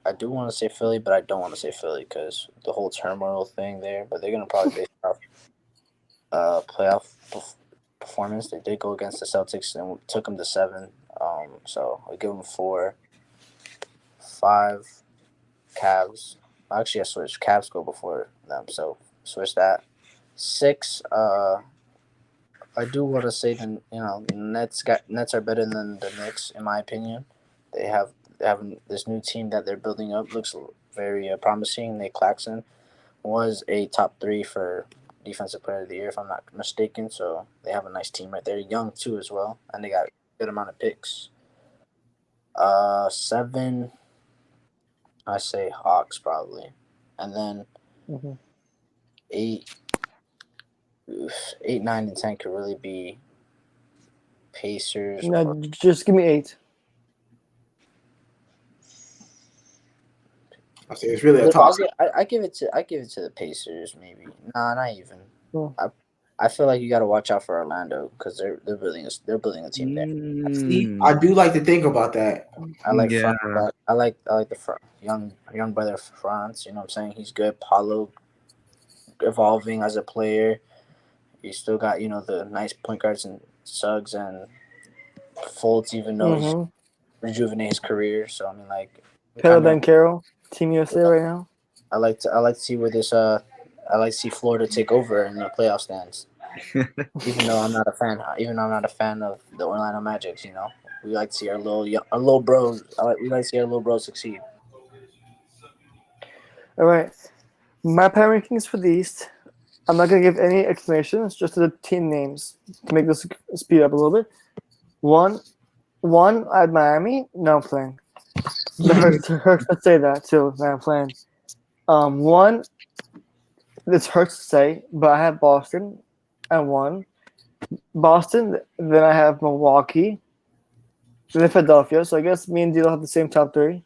I do want to say Philly, but I don't want to say Philly because the whole turmoil thing there. But they're gonna probably base it off playoff performance. They did go against the Celtics and took them to 7. So I'll give them 4. 5, Cavs. Actually, I switched. Cavs go before them, so switch that. 6, I do want to say that Nets are better than the Knicks in my opinion. They have this new team that they're building up looks very promising. Nick Claxton was a top 3 for defensive player of the year if I'm not mistaken. So they have a nice team right there, young too as well, and they got a good amount of picks. 7, I say Hawks probably, and then Mm-hmm. 8, 8, 9, and 10 could really be Pacers. No, just give me 8. I say it's really a toss. I give it to the Pacers maybe. Nah, not even. Cool. I feel like you got to watch out for Orlando because they're building a team there. See, I do like to think about that. I like Yeah. I like the young brother Franz. You know what I'm saying? He's good. Paulo evolving as a player. You still got the nice point guards and Suggs and Fultz, even though he's rejuvenate his career. So I mean, like Pedro Banchero, Team USA right now. I like to see where this I like to see Florida take over in the playoff stands. Even though I'm not a fan of the Orlando Magic, we like to see our little bros. We like to see our little bros succeed. All right, my power rankings for the East. I'm not gonna give any explanations, just the team names to make this speed up a little bit. One at Miami. No, I'm playing. It hurts to say that too. No, I'm playing. One. This hurts to say, but I have Boston at 1. Boston. Then I have Milwaukee. Then Philadelphia. So I guess me and Dilo have the same top 3.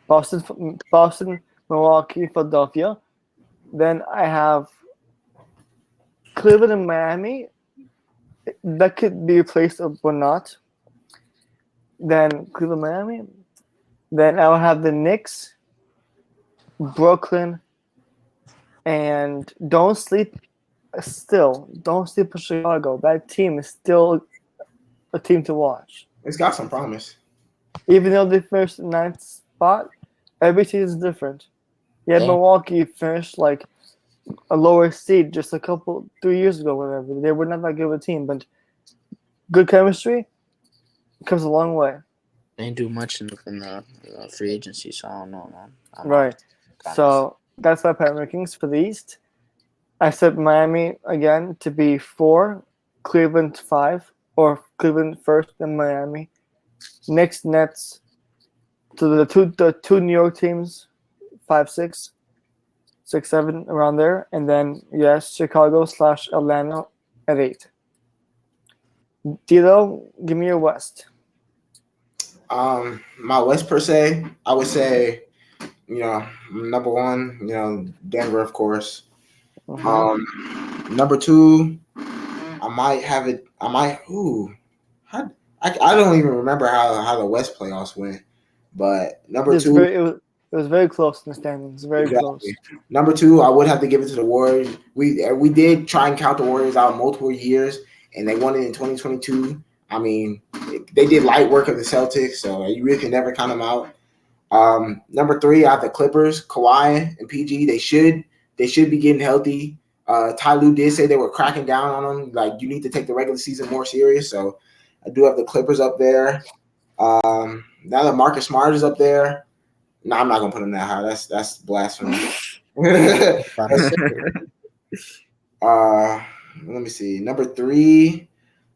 Boston, Milwaukee, Philadelphia. Then I have Cleveland and Miami. That could be replaced or not. Then Cleveland, Miami. Then I'll have the Knicks, Brooklyn, and don't sleep on Chicago. That team is still a team to watch. It's got some promise. Even though they finished 9th spot, every season is different. Yeah, Milwaukee finished like a lower seed just 3 years ago, whatever. They were not that good of a team, but good chemistry comes a long way. They didn't do much in the free agency, so I don't know, man. Right. So that's my power rankings for the East. I said Miami again to be 4, Cleveland 5, or Cleveland first, then Miami. Knicks, Nets. So the two New York teams, 5, 6, 6, 7 around there, and then Chicago / Atlanta at 8. Dilo, give me your West. My West per se, I would say, number 1, Denver, of course. Number 2, I might have it. I don't even remember how the West playoffs went, but number 2. It was very close in the standings. Very close. Number 2, I would have to give it to the Warriors. We did try and count the Warriors out multiple years, and they won it in 2022. I mean, they did light work of the Celtics, so you really can never count them out. Number 3, I have the Clippers, Kawhi and PG. They should be getting healthy. Ty Lue did say they were cracking down on them. Like, you need to take the regular season more serious. So I do have the Clippers up there. Now that Marcus Smart is up there, no, I'm not gonna put him that high. That's blasphemy. Let me see. Number 3,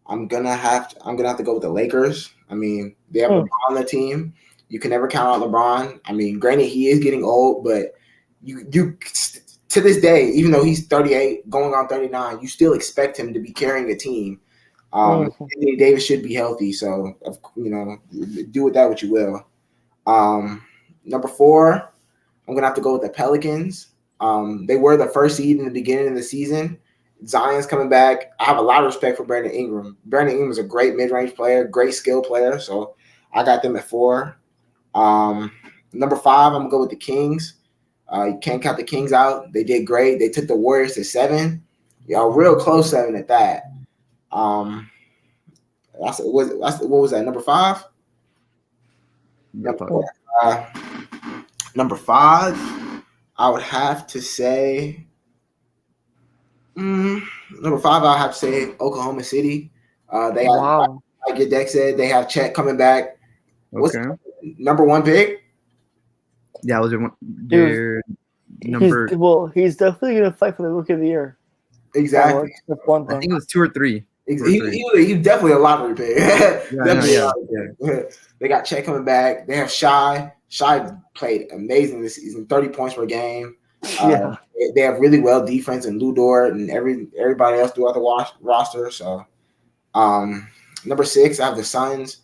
I'm gonna have to go with the Lakers. I mean, they have LeBron on the team. You can never count out LeBron. I mean, granted, he is getting old, but you to this day, even though he's 38, going on 39, you still expect him to be carrying a team. Anthony Davis should be healthy, so do with that what you will. Number 4, I'm gonna have to go with the Pelicans. They were the first seed in the beginning of the season. Zion's coming back. I have a lot of respect for Brandon Ingram. Brandon Ingram is a great mid-range player, great skill player, so I got them at 4. Number 5, I'm gonna go with the Kings. You can't count the Kings out. They did great. They took the Warriors to 7. Real close 7 at that. What was that? Number 5? Number 5, I would have to say Number 5, I'll have to say Oklahoma City. They have, Wow. like your deck said, they have Chet coming back. What's Okay. number 1 pick? Yeah, was He number? he's definitely gonna fight for the rookie of the year. Exactly. That's one I think thing. it was 2 or 3. He's definitely a lottery pick. Definitely a Yeah. lottery pick. They got Chet coming back. They have Shy. Shy played amazing this season, 30 points per game. Yeah. They have really well defense and Lou Dort and everybody else throughout the roster. So, number 6, I have the Suns.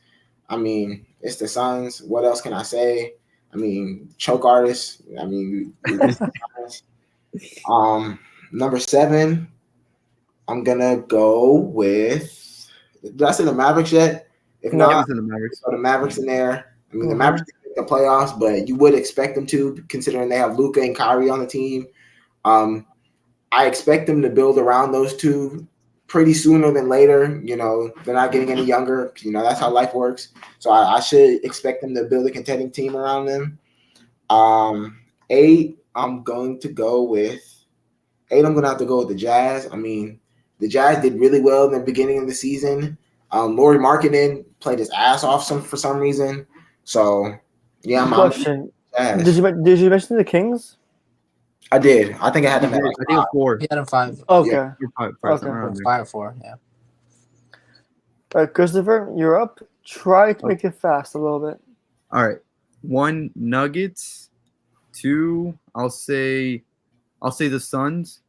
I mean, it's the Suns. What else can I say? I mean, choke artists. I mean, number 7, I'm gonna go with. Did I say the Mavericks yet? If No. Yeah, it not, was in the Mavericks. throw the Mavericks in there. I mean, the Mhm. Mavericks didn't make the playoffs, but you would expect them to, considering they have Luka and Kyrie on the team. I expect them to build around those two pretty sooner than later. You know, they're not getting any younger. You know, that's how life works. So I should expect them to build a contending team around them. 8, I'm going to go with 8. I'm going to have to go with the Jazz. I mean, the Jazz did really well in the beginning of the season. Lauri Markkanen played his ass off for some reason. So yeah, I'm Question: Jazz. Did you mention the Kings? I did. I think I had them I at think it was 4. He had him 5. Okay. Five, Okay. something around there. 5 4. Yeah. Christopher, you're up. Try to make it fast a little bit. All right. 1, Nuggets. 2, I'll say the Suns.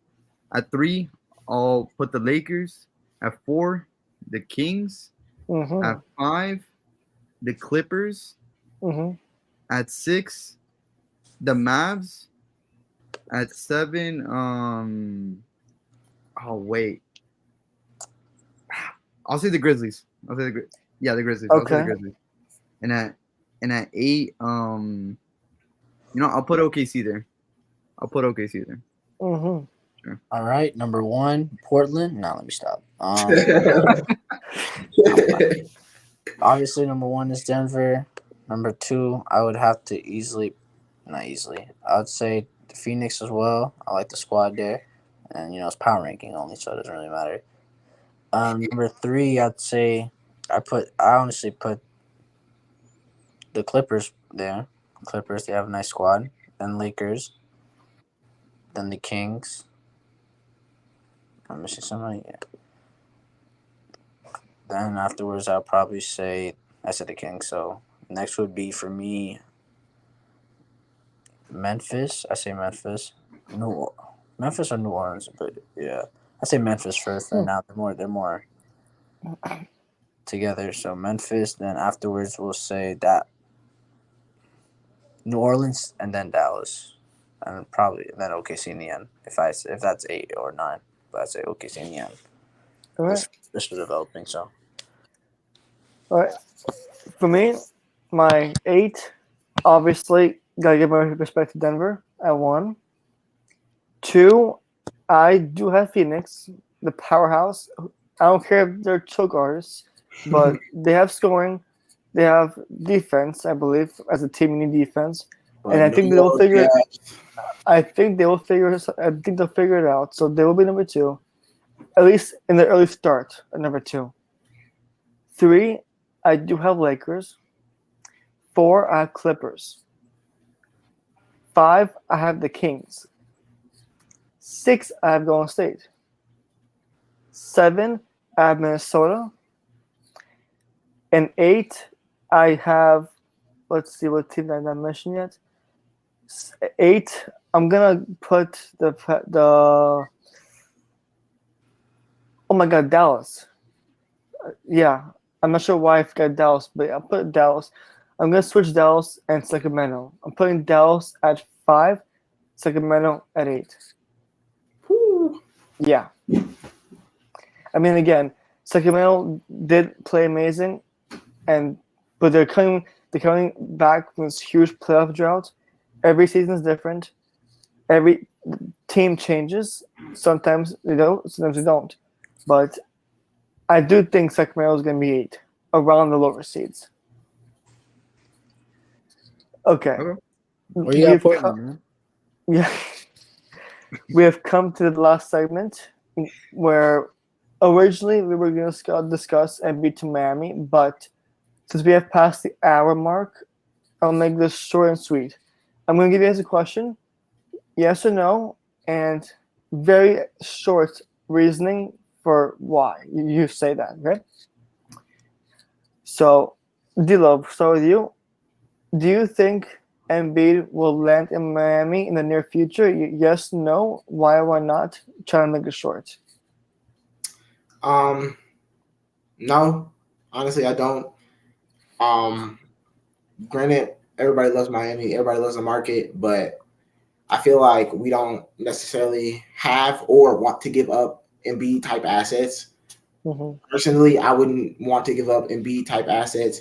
At 3, I'll put the Lakers. At 4, the Kings. Mm-hmm. At 5, the Clippers. Mm-hmm. At 6, the Mavs. At 7, oh wait, I'll say the Grizzlies. The Grizzlies. I'll say Okay. the Grizzlies. And at 8, I'll put OKC there. Mm-hmm. Sure. All right. Number 1, Portland. Now let me stop. Obviously, number 1 is Denver. Number 2, I would have to not easily. I would say the Phoenix as well. I like the squad there, and it's power ranking only, so it doesn't really matter. Number 3, I'd say I honestly put the Clippers there. Clippers, they have a nice squad. Then Lakers. Then the Kings. I'm missing somebody. Yeah. Then afterwards, I'll probably say I said the Kings. So next would be for me Memphis. I say Memphis. Memphis or New Orleans, but yeah, I say Memphis first. Right now, they're more together. So Memphis. Then afterwards, we'll say that New Orleans and then Dallas, and probably then OKC in the end. If that's 8 or 9, but I'd say OKC in the end. All right. This was developing. So All right. For me, my 8, obviously, gotta give my respect to Denver at 1. 2, I do have Phoenix, the powerhouse. I don't care if they're choke artists, but they have scoring. They have defense, I believe, as a team. You need defense, and I think they'll figure it. I think they'll figure it out. So they will be number 2, at least in the early start at number 2. 3, I do have Lakers. 4, I have Clippers. 5, I have the Kings. 6, I have Golden State. 7, I have Minnesota. And 8, I have, let's see what team I didn't mention yet. 8, I'm gonna put the oh my god, Dallas. Yeah, I'm not sure why I forgot Dallas, but I'll put Dallas. I'm gonna switch Dallas and Sacramento. I'm putting Dallas at 5, Sacramento at 8. Whew. Yeah. I mean, again, Sacramento did play amazing, but they're coming back from this huge playoff drought. Every season is different. Every team changes. Sometimes they don't. Sometimes they don't. But I do think Sacramento is going to be 8, around the lower seeds. Okay. Where you got Portland, man? Yeah. We have come to the last segment where originally we were going to discuss Embiid to Miami, but since we have passed the hour mark, I'll make this short and sweet. I'm going to give you guys a question, yes or no, and very short reasoning for why you say that, okay? So, Dilo, start with you. Do you think Embiid will land in Miami in the near future? Yes, no. Why not? Try to make it short. No, honestly, I don't. Granted, everybody loves Miami, everybody loves the market, but I feel like we don't necessarily have or want to give up Embiid type assets. Mm-hmm. Personally, I wouldn't want to give up Embiid type assets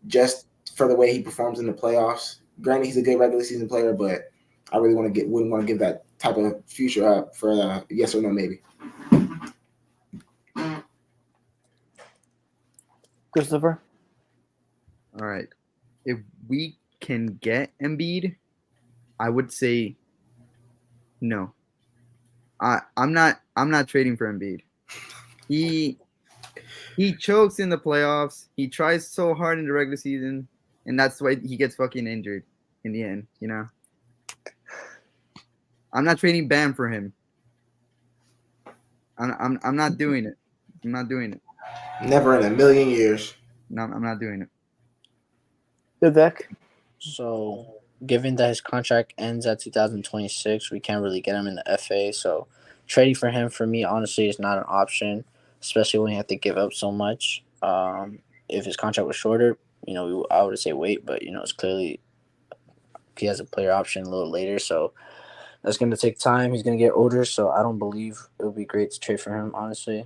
just for the way he performs in the playoffs. Granted, he's a good regular season player, but I really wouldn't want to give that type of future up for the yes or no maybe. Christopher? All right. If we can get Embiid, I would say no. I'm not trading for Embiid. He chokes in the playoffs. He tries so hard in the regular season, and that's why he gets fucking injured in the end, you know. I'm not trading Bam for him. I'm not doing it. I'm not doing it. Never in a million years. No, I'm not doing it. The deck? So, given that his contract ends at 2026, we can't really get him in the FA. So, trading for him for me, honestly, is not an option, especially when you have to give up so much. If his contract was shorter, I would say wait, but it's clearly he has a player option a little later, so that's going to take time. He's going to get older, so I don't believe it would be great to trade for him. Honestly,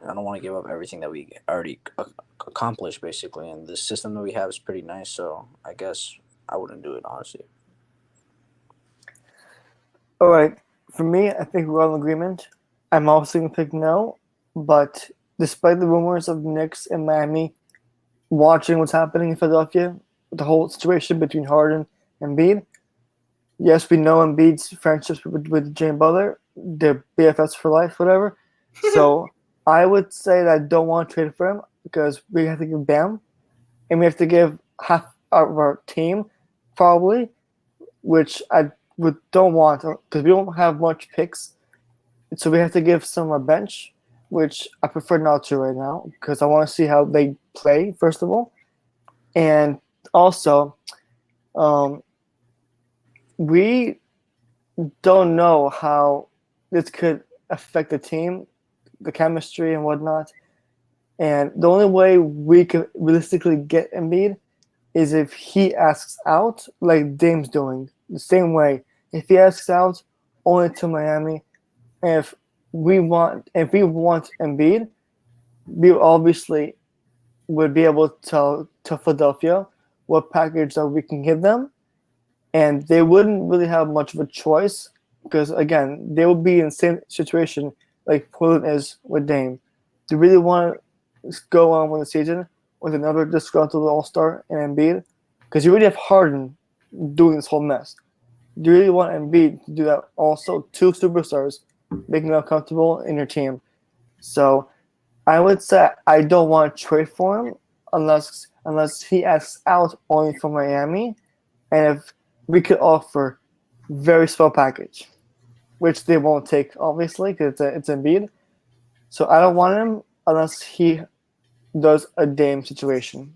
I don't want to give up everything that we already accomplished, basically, and the system that we have is pretty nice. So I guess I wouldn't do it, honestly. All right. For me, I think we're all in agreement. I'm also going to pick no, but despite the rumors of Knicks and Miami watching what's happening in Philadelphia, the whole situation between Harden and Embiid, yes, we know Embiid's friendships with Jimmy Butler. They're BFFs for life, whatever. So I would say that I don't want to trade for him because we have to give Bam, and we have to give half of our team, probably, which I don't want because we don't have much picks. So we have to give some a bench, which I prefer not to right now because I want to see how they play, first of all. And also, we don't know how this could affect the team, the chemistry and whatnot. And the only way we could realistically get Embiid is if he asks out, like Dame's doing, the same way. If he asks out, only to Miami. And if we want Embiid, we obviously would be able to tell to Philadelphia what package that we can give them, and they wouldn't really have much of a choice because again they will be in the same situation like Portland is with Dame. Do you really want to go on with the season with another disgruntled All-Star and Embiid? Because you already have Harden doing this whole mess. Do you really want Embiid to do that also? Two superstars making you uncomfortable in your team. So I would say I don't want to trade for him unless he asks out only for Miami, and if we could offer very small package, which they won't take obviously because it's Embiid. So I don't want him unless he does a Dame situation.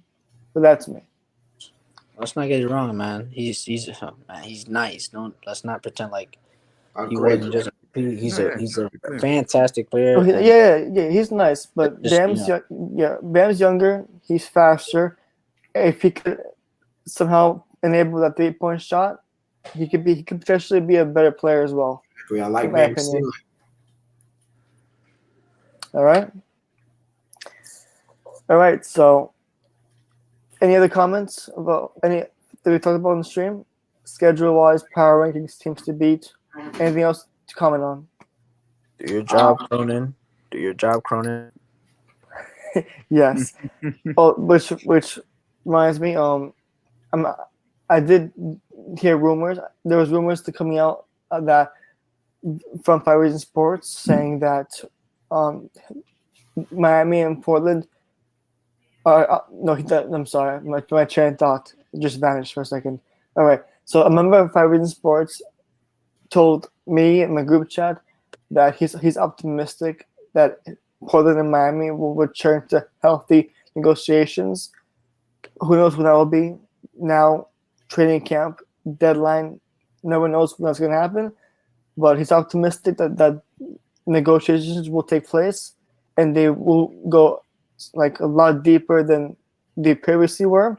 But that's me. Let's not get it wrong, man. He's nice. Let's not pretend like he Great. wasn't just. He's Yeah, a yeah. fantastic player. Oh, yeah, he's nice, but Just, Bam's younger. He's faster. If he could somehow enable that 3-point shot, he could potentially be a better player as well. I like in my Bam opinion. too. All right. So, any other comments about any that we talked about on the stream? Schedule-wise, power rankings, teams to beat. Anything else to comment on? do your job, Cronin. Do your job, Cronin. Yes. Which reminds me, I did hear rumors. There was rumors to coming out that from 5 Reasons Sports saying that Miami and Portland are no. I'm sorry, my train of thought just vanished for a second. All right, so a member of 5 Reasons Sports told me in my group chat that he's optimistic that Portland and Miami will return to healthy negotiations. Who knows when that will be? Now, training camp deadline, no one knows when that's going to happen. But he's optimistic that negotiations will take place and they will go like a lot deeper than they previously were.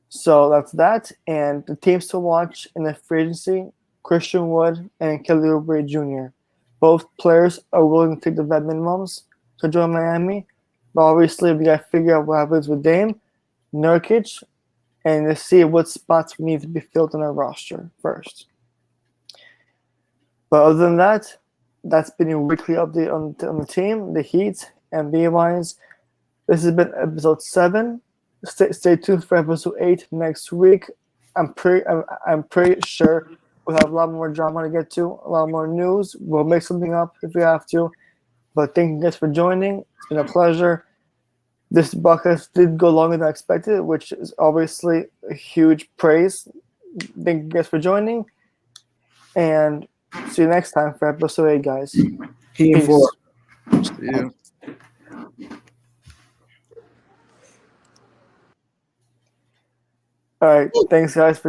So that's that. And the teams to watch in the free agency: Christian Wood and Kelly Oubre Jr. Both players are willing to take the vet minimums to join Miami. But obviously, we got to figure out what happens with Dame, Nurkic, and to see what spots need to be filled on our roster first. But other than that, that's been your weekly update on the team, the Heat, NBA-wise. This has been episode 7. Stay tuned for episode 8 next week. I'm pretty sure we'll have a lot more drama to get to, a lot more news. We'll make something up if we have to. But thank you guys for joining. It's been a pleasure. This podcast did go longer than I expected, which is obviously a huge praise. Thank you guys for joining. And see you next time for episode 8, guys. He and 4. See you. All right. Thanks, guys, for